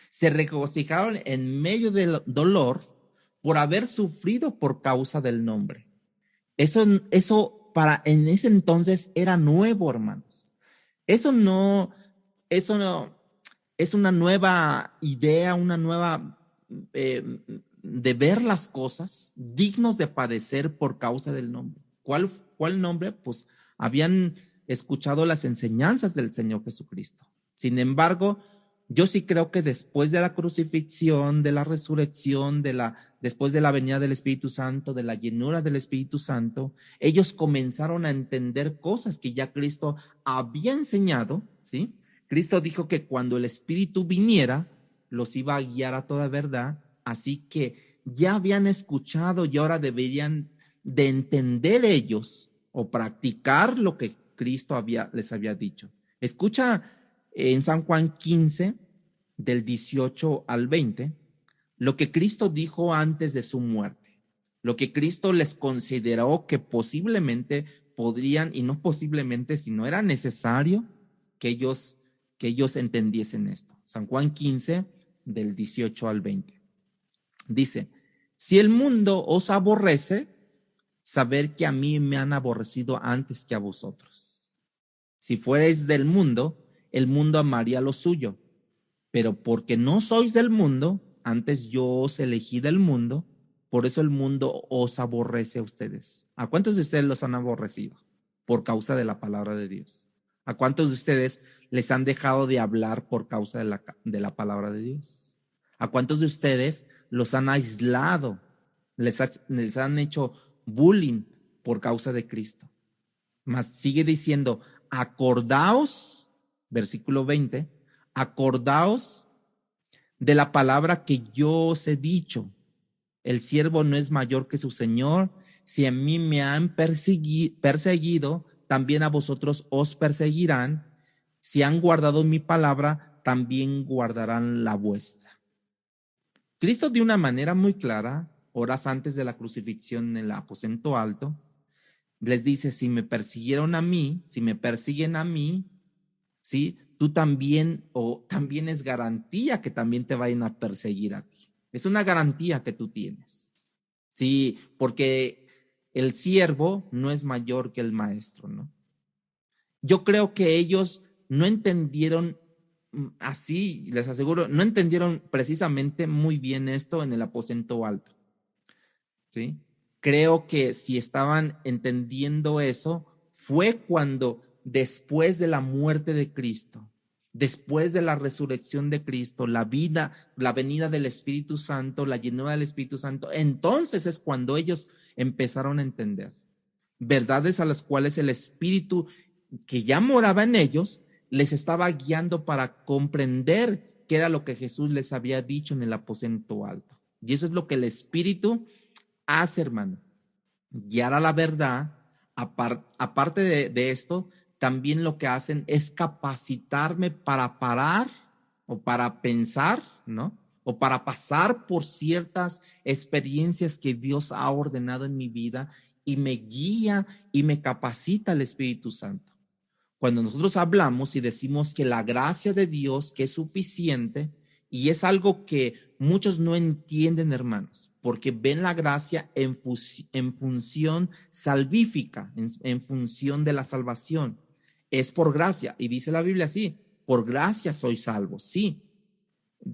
Se regocijaron en medio del dolor por haber sufrido por causa del nombre. Eso para en ese entonces era nuevo, hermanos. Eso no es una nueva idea, una nueva de ver las cosas dignos de padecer por causa del nombre. ¿Cuál nombre? Pues habían escuchado las enseñanzas del Señor Jesucristo. Sin embargo, yo sí creo que después de la crucifixión, de la resurrección, después de la venida del Espíritu Santo, de la llenura del Espíritu Santo, ellos comenzaron a entender cosas que ya Cristo había enseñado, ¿sí? Cristo dijo que cuando el Espíritu viniera, los iba a guiar a toda verdad, así que ya habían escuchado y ahora deberían de entender ellos o practicar lo que Cristo les había dicho. Escucha en San Juan 15, del 18 al 20, lo que Cristo dijo antes de su muerte, lo que Cristo les consideró que posiblemente podrían, y no posiblemente, sino era necesario que ellos entendiesen esto. San Juan 15, del 18 al 20. Dice, si el mundo os aborrece, saber que a mí me han aborrecido antes que a vosotros. Si fuerais del mundo, el mundo amaría lo suyo, pero porque no sois del mundo, antes yo os elegí del mundo, por eso el mundo os aborrece a ustedes. ¿A cuántos de ustedes los han aborrecido? Por causa de la palabra de Dios. ¿A cuántos de ustedes les han dejado de hablar por causa de la palabra de Dios? ¿A cuántos de ustedes los han aislado? Les han hecho bullying por causa de Cristo. Mas sigue diciendo, acordaos, versículo 20, acordaos de la palabra que yo os he dicho. El siervo no es mayor que su Señor. Si a mí me han perseguido, también a vosotros os perseguirán. Si han guardado mi palabra, también guardarán la vuestra. Cristo, de una manera muy clara, horas antes de la crucifixión en el aposento alto, les dice, si me persiguieron a mí, si me persiguen a mí, ¿sí? Tú también, o también es garantía que también te vayan a perseguir a ti. Es una garantía que tú tienes. Sí, porque el siervo no es mayor que el maestro, ¿no? Yo creo que ellos no entendieron así, les aseguro, no entendieron precisamente muy bien esto en el aposento alto, ¿sí? Creo que si estaban entendiendo eso, fue cuando después de la muerte de Cristo, después de la resurrección de Cristo, la vida, la venida del Espíritu Santo, la llenura del Espíritu Santo, entonces es cuando ellos empezaron a entender verdades a las cuales el Espíritu que ya moraba en ellos les estaba guiando para comprender qué era lo que Jesús les había dicho en el aposento alto. Y eso es lo que el Espíritu hace, hermano, guiar a la verdad. Aparte de esto, también lo que hacen es capacitarme para parar o para pensar, ¿no? O para pasar por ciertas experiencias que Dios ha ordenado en mi vida, y me guía y me capacita el Espíritu Santo. Cuando nosotros hablamos y decimos que la gracia de Dios, que es suficiente, y es algo que muchos no entienden, hermanos, porque ven la gracia en función salvífica, en función de la salvación. Es por gracia, y dice la Biblia así: por gracia sois salvos, sí.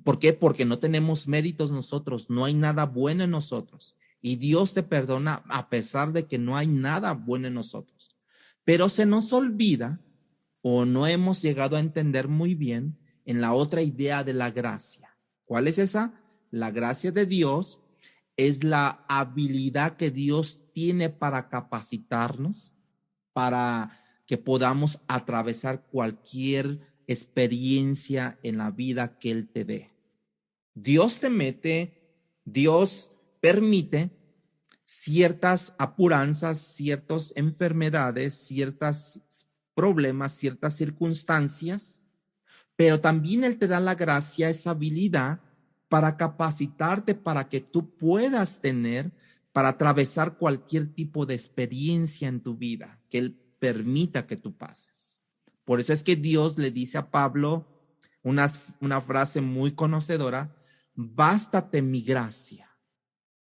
¿Por qué? Porque no tenemos méritos nosotros, no hay nada bueno en nosotros, y Dios te perdona a pesar de que no hay nada bueno en nosotros. Pero se nos olvida, o no hemos llegado a entender muy bien, en la otra idea de la gracia. ¿Cuál es esa? La gracia de Dios es la habilidad que Dios tiene para capacitarnos, para que podamos atravesar cualquier experiencia en la vida que Él te dé. Dios permite ciertas apuranzas, ciertas enfermedades, ciertos problemas, ciertas circunstancias, pero también Él te da la gracia, esa habilidad para capacitarte, para que tú puedas tener, para atravesar cualquier tipo de experiencia en tu vida, que Él permita que tú pases. Por eso es que Dios le dice a Pablo una frase muy conocedora: bástate mi gracia,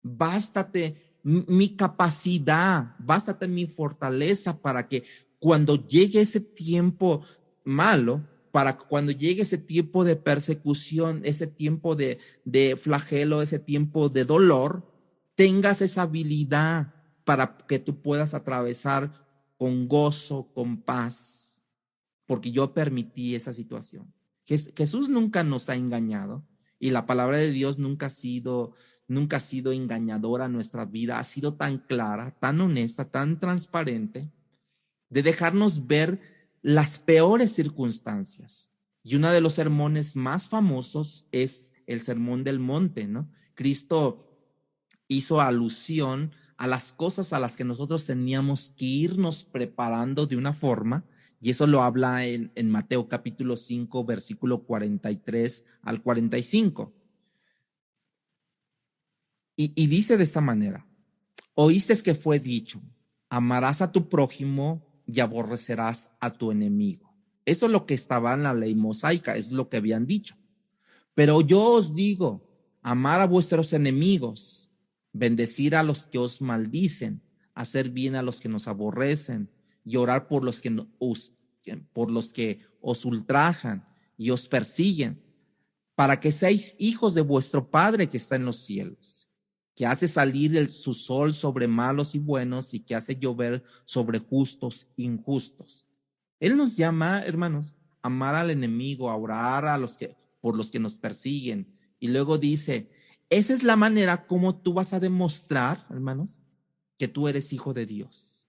bástate mi capacidad, bástate mi fortaleza, para que cuando llegue ese tiempo malo, para cuando llegue ese tiempo de persecución, ese tiempo de flagelo, ese tiempo de dolor, tengas esa habilidad para que tú puedas atravesar con gozo, con paz, porque yo permití esa situación. Jesús nunca nos ha engañado, y la palabra de Dios nunca ha sido engañadora a nuestra vida. Ha sido tan clara, tan honesta, tan transparente, de dejarnos ver las peores circunstancias. Y uno de los sermones más famosos es el Sermón del Monte, ¿no? Cristo hizo alusión a las cosas a las que nosotros teníamos que irnos preparando de una forma, y eso lo habla en Mateo capítulo 5, versículo 43 al 45. Y dice de esta manera: oíste que fue dicho, amarás a tu prójimo y aborrecerás a tu enemigo. Eso es lo que estaba en la ley mosaica, es lo que habían dicho. Pero yo os digo, amar a vuestros enemigos, bendecir a los que os maldicen, hacer bien a los que nos aborrecen, y orar por los que os ultrajan y os persiguen, para que seáis hijos de vuestro Padre que está en los cielos, que hace salir su sol sobre malos y buenos, y que hace llover sobre justos e injustos. Él nos llama, hermanos, a amar al enemigo, a orar por los que nos persiguen. Y luego dice, esa es la manera como tú vas a demostrar, hermanos, que tú eres hijo de Dios.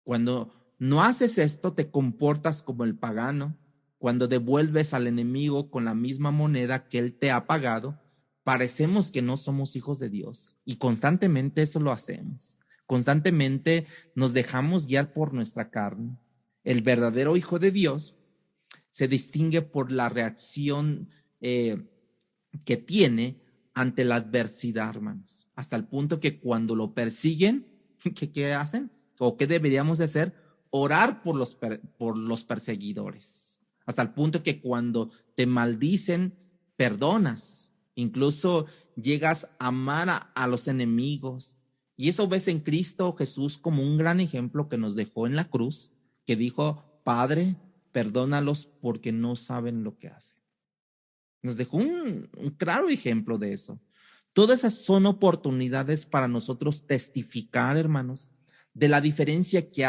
Cuando no haces esto, te comportas como el pagano. Cuando devuelves al enemigo con la misma moneda que él te ha pagado, parecemos que no somos hijos de Dios, y constantemente eso lo hacemos. Constantemente nos dejamos guiar por nuestra carne. El verdadero hijo de Dios se distingue por la reacción que tiene ante la adversidad, hermanos, hasta el punto que cuando lo persiguen, ¿qué hacen? ¿O qué deberíamos de hacer? Orar por los perseguidores, hasta el punto que cuando te maldicen, perdonas. Incluso llegas a amar a los enemigos. Y eso ves en Cristo Jesús como un gran ejemplo que nos dejó en la cruz, que dijo, Padre, perdónalos porque no saben lo que hacen. Nos dejó un claro ejemplo de eso. Todas esas son oportunidades para nosotros testificar, hermanos, de la diferencia que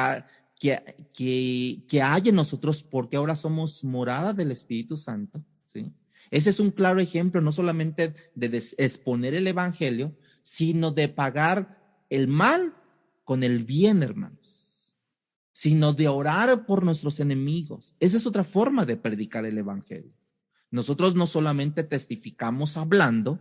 que hay en nosotros, porque ahora somos morada del Espíritu Santo, ¿sí? Ese es un claro ejemplo, no solamente de exponer el evangelio, sino de pagar el mal con el bien, hermanos, sino de orar por nuestros enemigos. Esa es otra forma de predicar el evangelio. Nosotros no solamente testificamos hablando,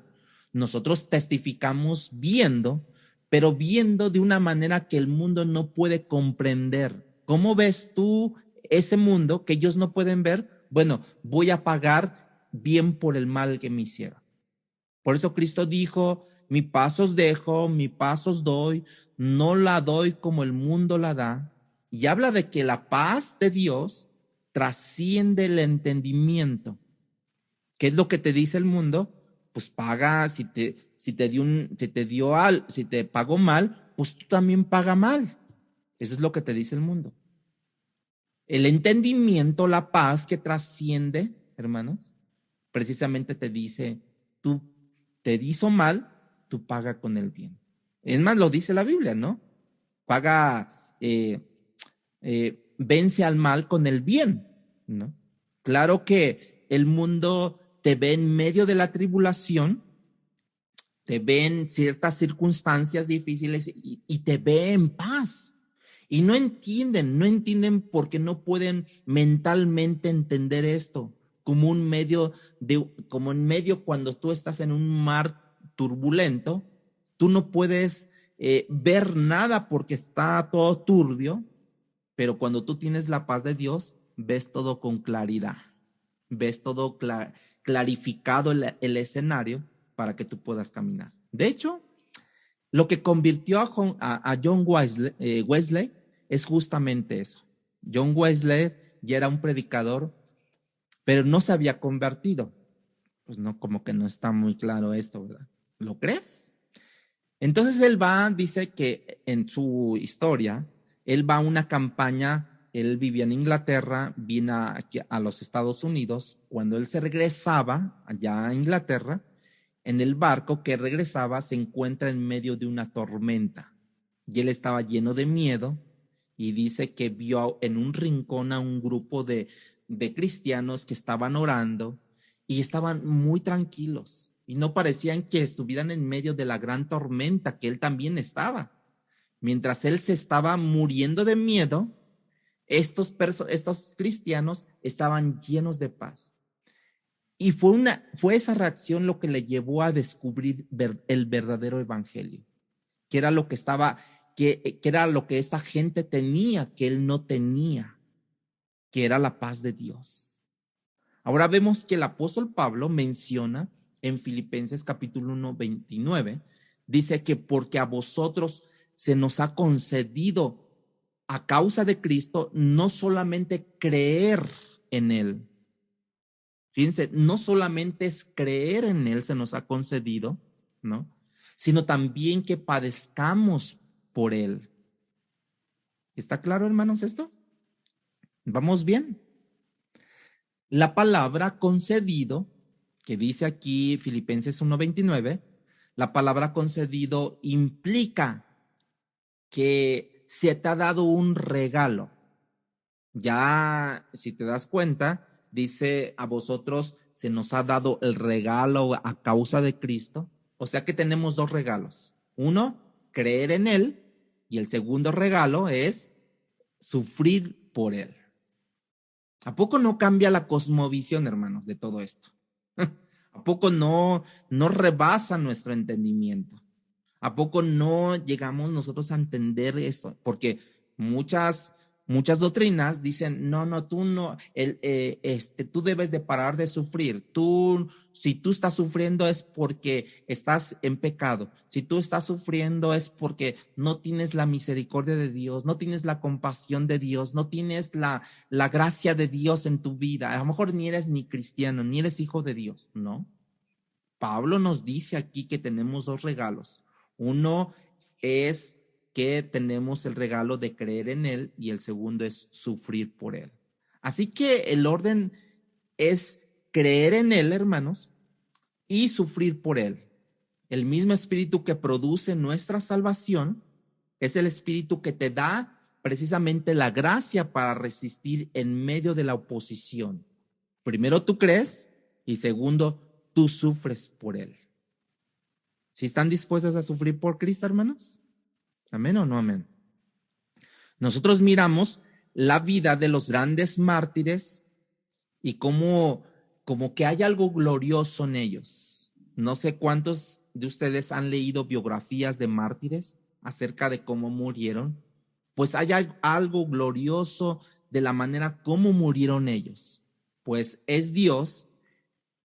nosotros testificamos viendo, pero viendo de una manera que el mundo no puede comprender. ¿Cómo ves tú ese mundo que ellos no pueden ver? Bueno, voy a pagar bien por el mal que me hicieron. Por eso Cristo dijo, mi paz os dejo, mi paz os doy, no la doy como el mundo la da. Y habla de que la paz de Dios trasciende el entendimiento. ¿Qué es lo que te dice el mundo? Pues paga, si te pagó mal, pues tú también paga mal. Eso es lo que te dice el mundo. El entendimiento, la paz que trasciende, hermanos, precisamente te dice, tú te hizo mal, tú paga con el bien. Es más, lo dice la Biblia, ¿no? Paga, vence al mal con el bien, ¿no? Claro que el mundo te ve en medio de la tribulación, te ve en ciertas circunstancias difíciles y te ve en paz. Y no entienden porque no pueden mentalmente entender esto como un medio como en medio cuando tú estás en un mar turbulento, tú no puedes ver nada porque está todo turbio, pero cuando tú tienes la paz de Dios, ves todo con claridad, ves todo clarificado el escenario para que tú puedas caminar. De hecho, lo que convirtió a John Wesley es justamente eso. John Wesley ya era un predicador, pero no se había convertido. Pues no, como que no está muy claro esto, ¿verdad? ¿Lo crees? Entonces él dice que en su historia, él va a una campaña, él vivía en Inglaterra, vino aquí a los Estados Unidos. Cuando él se regresaba allá a Inglaterra, en el barco que regresaba se encuentra en medio de una tormenta y él estaba lleno de miedo y dice que vio en un rincón a un grupo de cristianos que estaban orando y estaban muy tranquilos y no parecían que estuvieran en medio de la gran tormenta que él también estaba. Mientras él se estaba muriendo de miedo, estos cristianos estaban llenos de paz. Y fue esa reacción lo que le llevó a descubrir el verdadero evangelio, que era lo que que era lo que esta gente tenía, que él no tenía, que era la paz de Dios. Ahora vemos que el apóstol Pablo menciona en Filipenses capítulo 1, 29, dice que porque a vosotros se nos ha concedido a causa de Cristo no solamente creer en él. Fíjense, no solamente es creer en él se nos ha concedido, ¿no? Sino también que padezcamos por él. ¿Está claro, hermanos, esto? ¿Vamos bien? La palabra concedido, que dice aquí Filipenses 1:29, la palabra concedido implica que se te ha dado un regalo. Ya, si te das cuenta, dice a vosotros se nos ha dado el regalo a causa de Cristo. O sea que tenemos dos regalos. Uno, creer en él, y el segundo regalo es sufrir por él. ¿A poco no cambia la cosmovisión, hermanos, de todo esto? ¿A poco no rebasa nuestro entendimiento? ¿A poco no llegamos nosotros a entender eso? Porque muchas doctrinas dicen, tú no, tú debes de parar de sufrir. Si tú estás sufriendo es porque estás en pecado. Si tú estás sufriendo es porque no tienes la misericordia de Dios, no tienes la compasión de Dios, no tienes la gracia de Dios en tu vida. A lo mejor ni eres ni cristiano, ni eres hijo de Dios, ¿no? Pablo nos dice aquí que tenemos dos regalos. Uno es que tenemos el regalo de creer en él y el segundo es sufrir por él. Así que el orden es creer en él, hermanos, y sufrir por él. El mismo espíritu que produce nuestra salvación es el espíritu que te da precisamente la gracia para resistir en medio de la oposición. Primero tú crees y segundo tú sufres por Él. ¿Sí están dispuestos a sufrir por Cristo, hermanos? ¿Amén o no amén? Nosotros miramos la vida de los grandes mártires y como que hay algo glorioso en ellos. No sé cuántos de ustedes han leído biografías de mártires acerca de cómo murieron. Pues hay algo glorioso de la manera como murieron ellos. Pues es Dios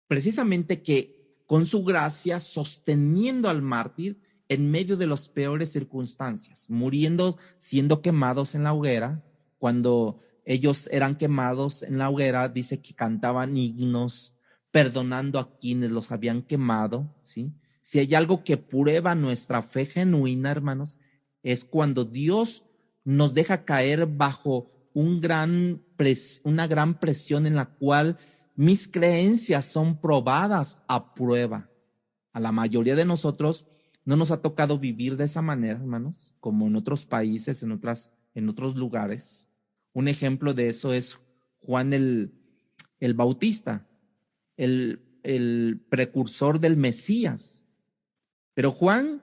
precisamente que con su gracia sosteniendo al mártir en medio de las peores circunstancias, muriendo, siendo quemados en la hoguera. Cuando ellos eran quemados en la hoguera, dice que cantaban himnos, perdonando a quienes los habían quemado, ¿sí? Si hay algo que prueba nuestra fe genuina, hermanos, es cuando Dios nos deja caer bajo una gran presión en la cual mis creencias son probadas a prueba. A la mayoría de nosotros no nos ha tocado vivir de esa manera, hermanos, como en otros países, en otros lugares. Un ejemplo de eso es Juan el Bautista, el precursor del Mesías. Pero Juan,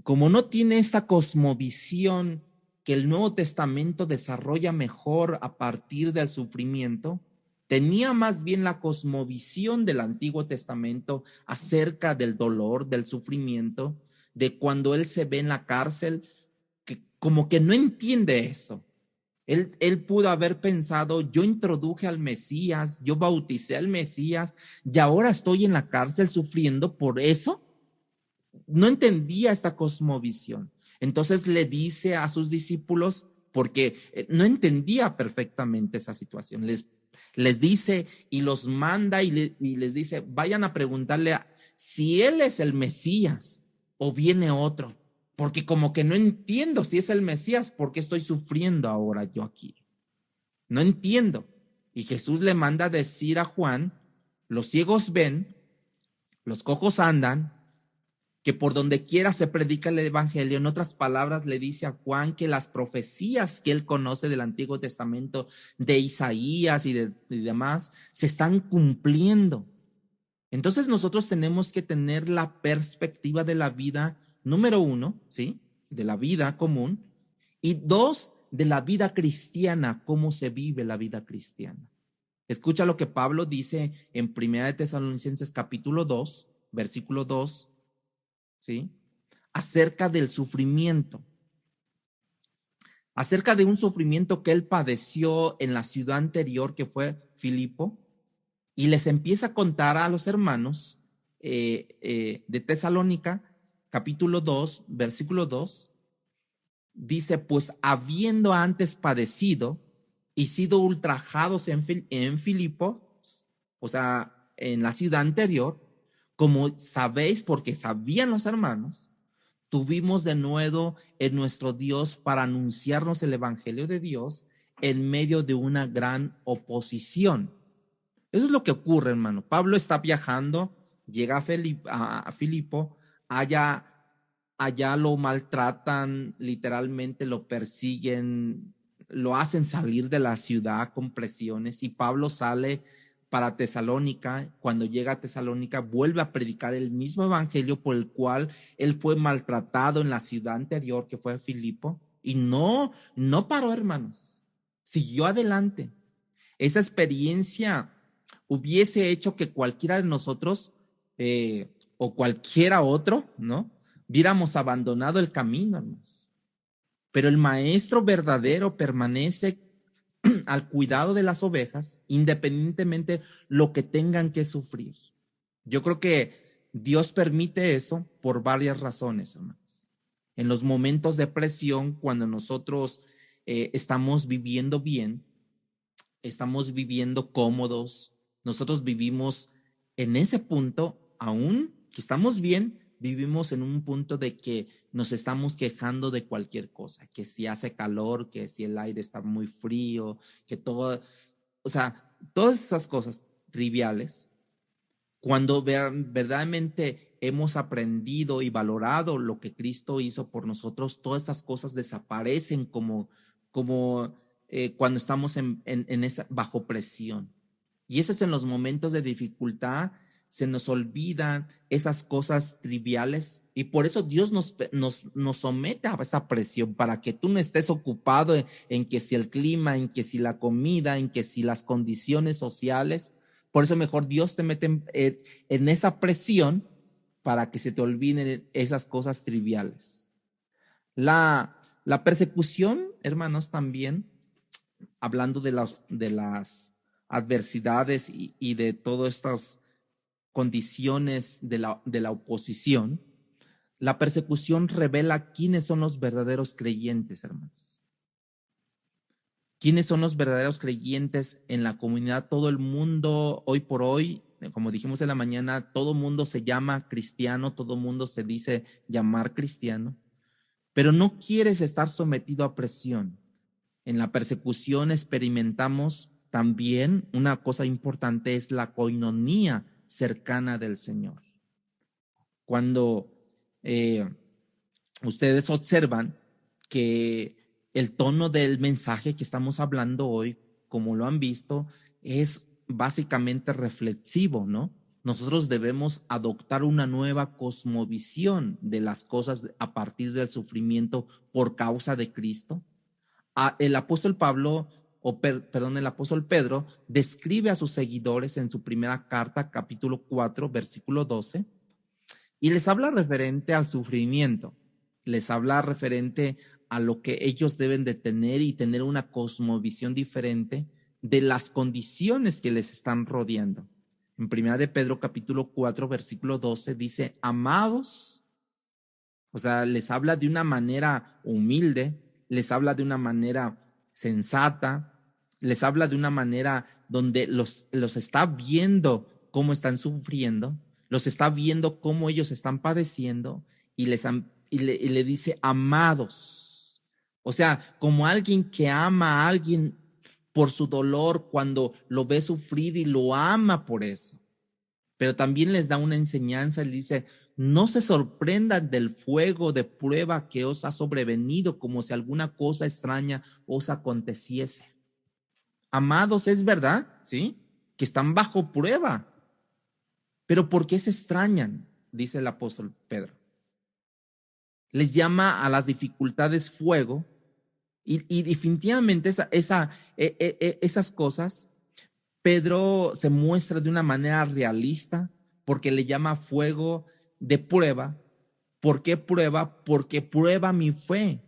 como no tiene esta cosmovisión que el Nuevo Testamento desarrolla mejor a partir del sufrimiento, tenía más bien la cosmovisión del Antiguo Testamento acerca del dolor, del sufrimiento, de cuando él se ve en la cárcel, que como que no entiende eso. Él pudo haber pensado, yo introduje al Mesías, yo bauticé al Mesías y ahora estoy en la cárcel sufriendo por eso. No entendía esta cosmovisión. Entonces le dice a sus discípulos, porque no entendía perfectamente esa situación, les dice y los manda y les dice, vayan a preguntarle si él es el Mesías o viene otro, porque como que no entiendo si es el Mesías, ¿por qué estoy sufriendo ahora yo aquí? No entiendo. Y Jesús le manda a decir a Juan, los ciegos ven, los cojos andan, que por donde quiera se predica el evangelio. En otras palabras, le dice a Juan que las profecías que él conoce del Antiguo Testamento, de Isaías y demás, se están cumpliendo. Entonces nosotros tenemos que tener la perspectiva de la vida, número 1, ¿sí? De la vida común, y 2, de la vida cristiana, cómo se vive la vida cristiana. Escucha lo que Pablo dice en 1 Tesalonicenses capítulo 2, versículo 2, ¿sí? Acerca del sufrimiento, acerca de un sufrimiento que él padeció en la ciudad anterior que fue Filipo, y les empieza a contar a los hermanos de Tesalónica, capítulo 2, versículo 2, dice, pues habiendo antes padecido y sido ultrajados en Filipo, o sea, en la ciudad anterior, como sabéis, porque sabían los hermanos, tuvimos de nuevo en nuestro Dios para anunciarnos el evangelio de Dios en medio de una gran oposición. Eso es lo que ocurre, hermano. Pablo está viajando, llega a Filipo, allá lo maltratan, literalmente lo persiguen, lo hacen salir de la ciudad con presiones, y Pablo sale para Tesalónica. Cuando llega a Tesalónica vuelve a predicar el mismo evangelio por el cual él fue maltratado en la ciudad anterior que fue Filipo, y no paró, hermanos, siguió adelante. Esa experiencia hubiese hecho que cualquiera de nosotros o cualquiera otro, ¿no?, hubiéramos abandonado el camino, hermanos. Pero el maestro verdadero permanece al cuidado de las ovejas, independientemente lo que tengan que sufrir. Yo creo que Dios permite eso por varias razones, hermanos. En los momentos de presión, cuando nosotros estamos viviendo bien, estamos viviendo cómodos, nosotros vivimos en ese punto, aún que estamos bien, vivimos en un punto de que nos estamos quejando de cualquier cosa, que si hace calor, que si el aire está muy frío, que todo, o sea, todas esas cosas triviales. Cuando verdaderamente hemos aprendido y valorado lo que Cristo hizo por nosotros, todas estas cosas desaparecen como como cuando estamos en esa, bajo presión. Y eso es en los momentos de dificultad, se nos olvidan esas cosas triviales y por eso Dios nos somete a esa presión para que tú no estés ocupado en que si el clima, en que si la comida, en que si las condiciones sociales. Por eso mejor Dios te mete en esa presión para que se te olviden esas cosas triviales. La persecución, hermanos, también, hablando de las adversidades y de todas estas condiciones de la oposición, la persecución revela quiénes son los verdaderos creyentes, hermanos. ¿Quiénes son los verdaderos creyentes en la comunidad? Todo el mundo, hoy por hoy, como dijimos en la mañana, todo el mundo se llama cristiano, todo el mundo se dice llamar cristiano, pero no quieres estar sometido a presión. En la persecución experimentamos también una cosa importante, es la coinonía cercana del Señor. Cuando ustedes observan que el tono del mensaje que estamos hablando hoy, como lo han visto, es básicamente reflexivo, ¿no? Nosotros debemos adoptar una nueva cosmovisión de las cosas a partir del sufrimiento por causa de Cristo. El apóstol Pablo, el apóstol Pedro describe a sus seguidores en su primera carta, capítulo 4, versículo 12, y les habla referente al sufrimiento, les habla referente a lo que ellos deben de tener y tener una cosmovisión diferente de las condiciones que les están rodeando. En primera de Pedro, capítulo 4, versículo 12, dice, amados, o sea, les habla de una manera humilde, les habla de una manera sensata, les habla de una manera donde los está viendo cómo están sufriendo, los está viendo cómo ellos están padeciendo y le dice amados. O sea, como alguien que ama a alguien por su dolor cuando lo ve sufrir y lo ama por eso. Pero también les da una enseñanza, les dice, no se sorprendan del fuego de prueba que os ha sobrevenido como si alguna cosa extraña os aconteciese. Amados, es verdad, ¿sí? Que están bajo prueba. Pero ¿por qué se extrañan? Dice el apóstol Pedro. Les llama a las dificultades fuego y definitivamente esas cosas, Pedro se muestra de una manera realista porque le llama fuego de prueba. ¿Por qué prueba? Porque prueba mi fe.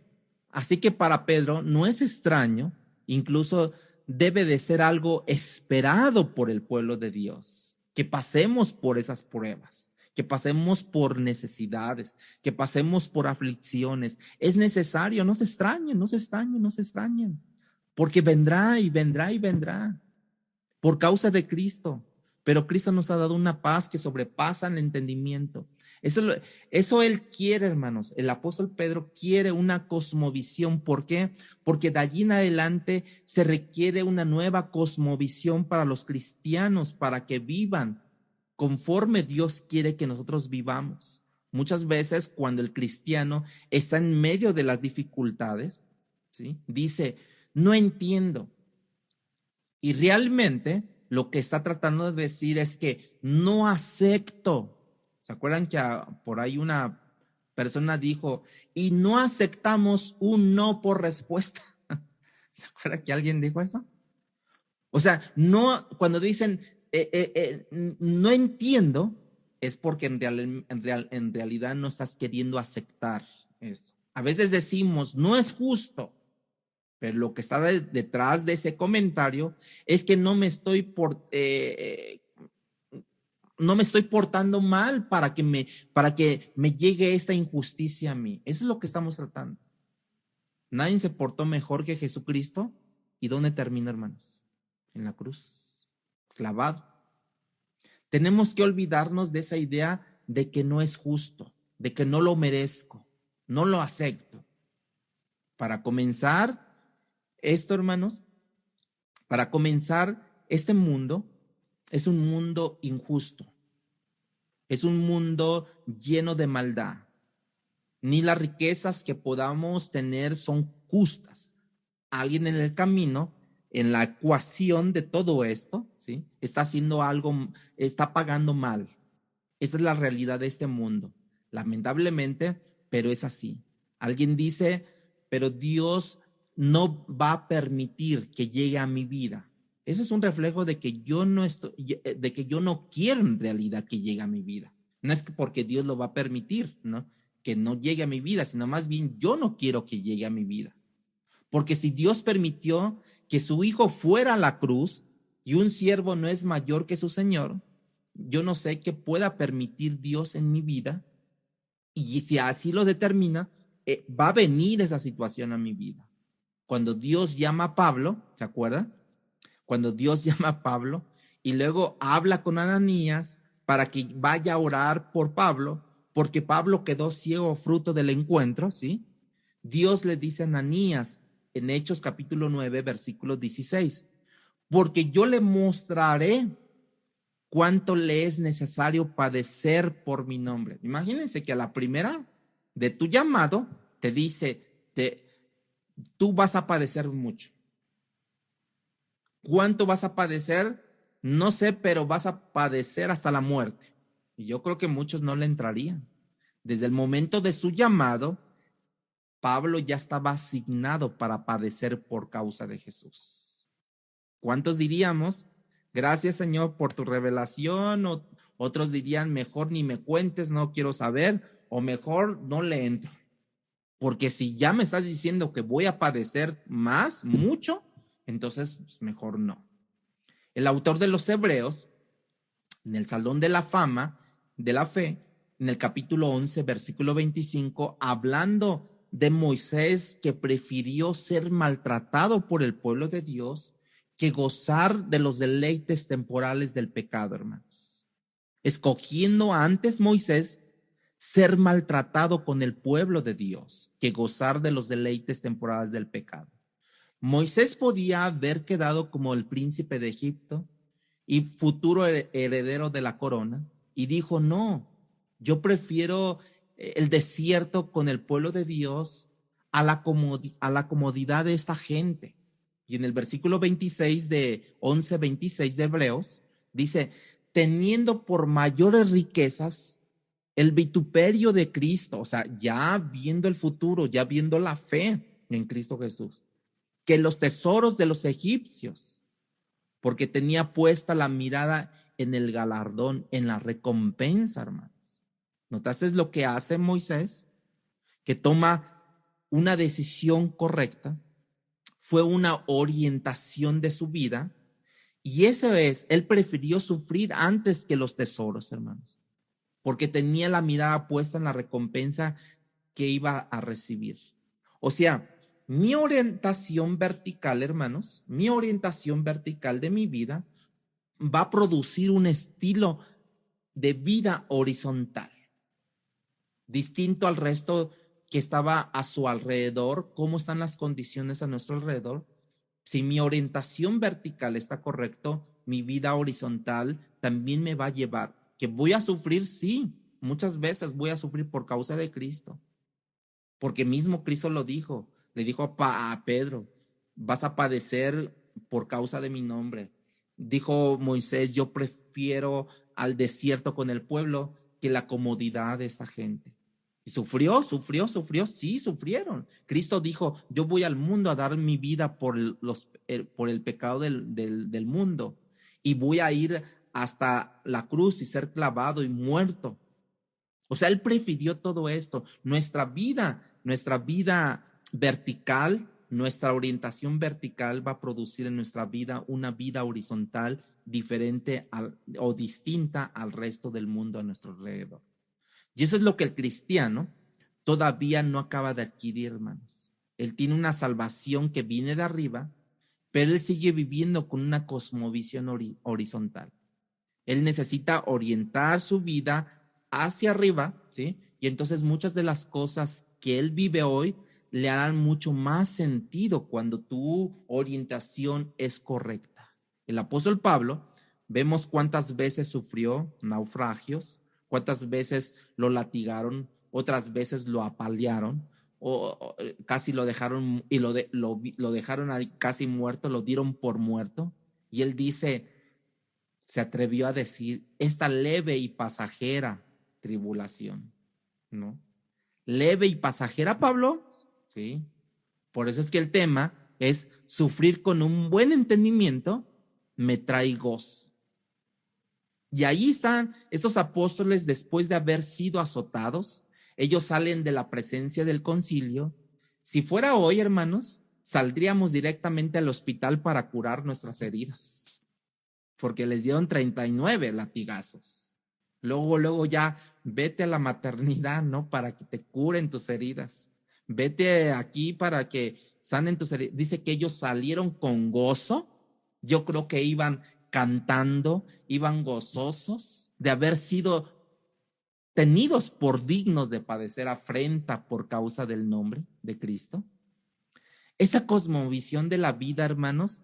Así que para Pedro no es extraño, incluso debe de ser algo esperado por el pueblo de Dios, que pasemos por esas pruebas, que pasemos por necesidades, que pasemos por aflicciones. Es necesario, no se extrañen, no se extrañen, no se extrañen, porque vendrá y vendrá y vendrá por causa de Cristo. Pero Cristo nos ha dado una paz que sobrepasa el entendimiento. Eso Él quiere, hermanos. El apóstol Pedro quiere una cosmovisión. ¿Por qué? Porque de allí en adelante se requiere una nueva cosmovisión para los cristianos, para que vivan conforme Dios quiere que nosotros vivamos. Muchas veces cuando el cristiano está en medio de las dificultades, ¿sí? Dice, no entiendo. Y realmente lo que está tratando de decir es que no acepto. ¿Se acuerdan que por ahí una persona dijo, y no aceptamos un no por respuesta? ¿Se acuerdan que alguien dijo eso? O sea, no, cuando dicen no entiendo, es porque en realidad no estás queriendo aceptar esto. A veces decimos, no es justo. Pero lo que está detrás de ese comentario es que no me estoy portando mal para que me llegue esta injusticia a mí. Eso es lo que estamos tratando. Nadie se portó mejor que Jesucristo. ¿Y dónde termina, hermanos? En la cruz, clavado. Tenemos que olvidarnos de esa idea de que no es justo, de que no lo merezco, no lo acepto. Para comenzar, hermanos, para comenzar, este mundo es un mundo injusto, es un mundo lleno de maldad. Ni las riquezas que podamos tener son justas. alguien en el camino, en la ecuación de todo esto, ¿sí? Está haciendo algo, está pagando mal. Esta es la realidad de este mundo, lamentablemente, pero es así. Alguien dice, pero Dios no va a permitir que llegue a mi vida. Ese es un reflejo de que yo no estoy, de que yo no quiero en realidad que llegue a mi vida. No es que porque Dios lo va a permitir, ¿no? Que no llegue a mi vida, sino más bien yo no quiero que llegue a mi vida. Porque si Dios permitió que su hijo fuera a la cruz y un siervo no es mayor que su Señor, yo no sé qué pueda permitir Dios en mi vida, y si así lo determina, va a venir esa situación a mi vida. Cuando Dios llama a Pablo, ¿se acuerda? Cuando Dios llama a Pablo y luego habla con Ananías para que vaya a orar por Pablo, porque Pablo quedó ciego fruto del encuentro, ¿sí? Dios le dice a Ananías en Hechos capítulo 9, versículo 16, porque yo le mostraré cuánto le es necesario padecer por mi nombre. Imagínense que a la primera de tu llamado te dice, tú vas a padecer mucho. ¿Cuánto vas a padecer? No sé, pero vas a padecer hasta la muerte. Y yo creo que muchos no le entrarían. Desde el momento de su llamado, Pablo ya estaba asignado para padecer por causa de Jesús. ¿Cuántos diríamos, gracias Señor por tu revelación? O otros dirían, mejor ni me cuentes, no quiero saber, o mejor no le entro. Porque si ya me estás diciendo que voy a padecer más, mucho, entonces pues, mejor no. El autor de los Hebreos, en el Salón de la Fama de la Fe, en el capítulo 11, versículo 25, hablando de Moisés que prefirió ser maltratado por el pueblo de Dios que gozar de los deleites temporales del pecado, hermanos. Escogiendo antes Moisés ser maltratado con el pueblo de Dios que gozar de los deleites temporales del pecado. Moisés podía haber quedado como el príncipe de Egipto y futuro heredero de la corona, y dijo, no, yo prefiero el desierto con el pueblo de Dios a la comodidad de esta gente. Y en el versículo 26 de 11:26 de Hebreos, dice, teniendo por mayores riquezas el vituperio de Cristo, o sea, ya viendo el futuro, ya viendo la fe en Cristo Jesús, que los tesoros de los egipcios, porque tenía puesta la mirada en el galardón, en la recompensa, hermanos. ¿Notaste lo que hace Moisés? Que toma una decisión correcta, fue una orientación de su vida, y esa vez él prefirió sufrir antes que los tesoros, hermanos, porque tenía la mirada puesta en la recompensa que iba a recibir. O sea, mi orientación vertical, hermanos, mi orientación vertical de mi vida va a producir un estilo de vida horizontal, distinto al resto que estaba a su alrededor. ¿Cómo están las condiciones a nuestro alrededor? Si mi orientación vertical está correcto, mi vida horizontal también me va a llevar. ¿Que voy a sufrir? Sí, muchas veces voy a sufrir por causa de Cristo. Porque mismo Cristo lo dijo, le dijo a Pedro, vas a padecer por causa de mi nombre. Dijo Moisés, yo prefiero al desierto con el pueblo que la comodidad de esta gente. Y sufrió, sí, sufrieron. Cristo dijo, yo voy al mundo a dar mi vida por el pecado del mundo, y voy a ir hasta la cruz y ser clavado y muerto. O sea, él prefirió todo esto. Nuestra vida vertical, nuestra orientación vertical va a producir en nuestra vida una vida horizontal diferente o distinta al resto del mundo a nuestro alrededor. Y eso es lo que el cristiano todavía no acaba de adquirir, hermanos. Él tiene una salvación que viene de arriba, pero él sigue viviendo con una cosmovisión horizontal. Él necesita orientar su vida hacia arriba, ¿sí? Y entonces muchas de las cosas que él vive hoy le harán mucho más sentido cuando tu orientación es correcta. El apóstol Pablo, vemos cuántas veces sufrió naufragios, cuántas veces lo latigaron, otras veces lo apalearon, casi lo dejaron y lo dejaron ahí casi muerto, lo dieron por muerto. Y él se atrevió a decir, esta leve y pasajera tribulación, ¿no? Leve y pasajera, Pablo, sí. Por eso es que el tema es sufrir con un buen entendimiento me trae gozo. Y ahí están estos apóstoles después de haber sido azotados. Ellos salen de la presencia del concilio. Si fuera hoy, hermanos, saldríamos directamente al hospital para curar nuestras heridas, porque les dieron 39 latigazos. Luego ya vete a la maternidad, ¿no? Para que te curen tus heridas. Vete aquí para que sanen tus heridas. Dice que ellos salieron con gozo. Yo creo que iban cantando, iban gozosos de haber sido tenidos por dignos de padecer afrenta por causa del nombre de Cristo. Esa cosmovisión de la vida, hermanos,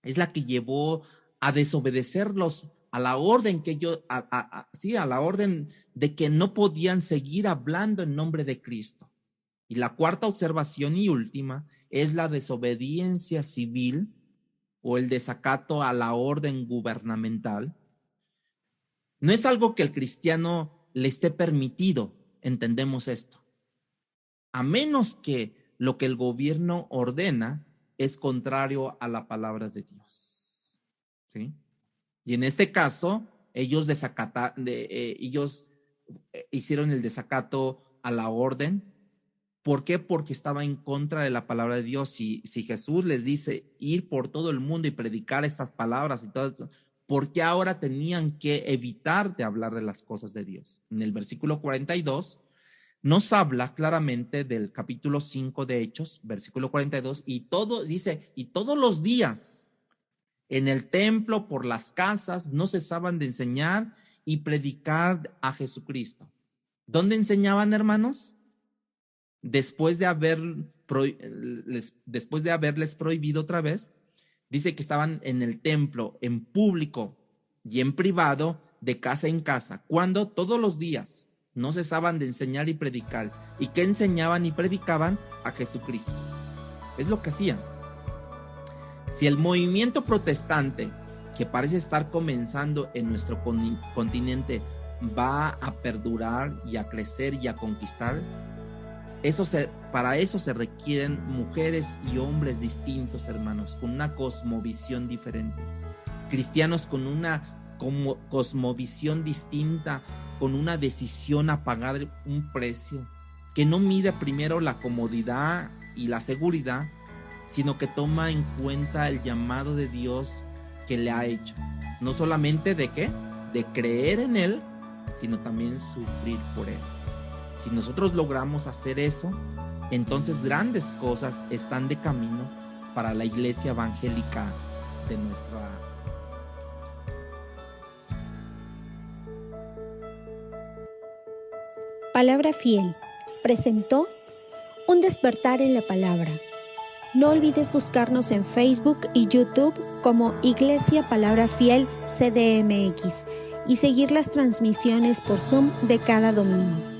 es la que llevó a desobedecerlos a la orden que ellos, a la orden de que no podían seguir hablando en nombre de Cristo. Y la cuarta observación y última es la desobediencia civil o el desacato a la orden gubernamental. No es algo que el cristiano le esté permitido, entendemos esto, a menos que lo que el gobierno ordena es contrario a la palabra de Dios, ¿sí? Y en este caso, ellos hicieron el desacato a la orden. ¿Por qué? Porque estaba en contra de la palabra de Dios. Si Jesús les dice ir por todo el mundo y predicar estas palabras y todo eso, ¿por qué ahora tenían que evitar de hablar de las cosas de Dios? En el versículo 42 nos habla claramente del capítulo 5 de Hechos, versículo 42, y todos los días en el templo, por las casas, no cesaban de enseñar y predicar a Jesucristo. ¿Dónde enseñaban, hermanos? Después de haberles prohibido otra vez, dice que estaban en el templo, en público y en privado, de casa en casa, cuando todos los días no cesaban de enseñar y predicar. ¿Y qué enseñaban y predicaban? A Jesucristo. Es lo que hacían. Si el movimiento protestante, que parece estar comenzando en nuestro continente, va a perdurar y a crecer y a conquistar, para eso se requieren mujeres y hombres distintos, hermanos, con una cosmovisión diferente. Cristianos con una cosmovisión distinta, con una decisión a pagar un precio, que no mide primero la comodidad y la seguridad, sino que toma en cuenta el llamado de Dios que le ha hecho. No solamente de creer en Él, sino también sufrir por Él. Si nosotros logramos hacer eso, entonces grandes cosas están de camino para la iglesia evangélica de nuestra. Palabra Fiel presentó Un despertar en la palabra. No olvides buscarnos en Facebook y YouTube como Iglesia Palabra Fiel CDMX y seguir las transmisiones por Zoom de cada domingo.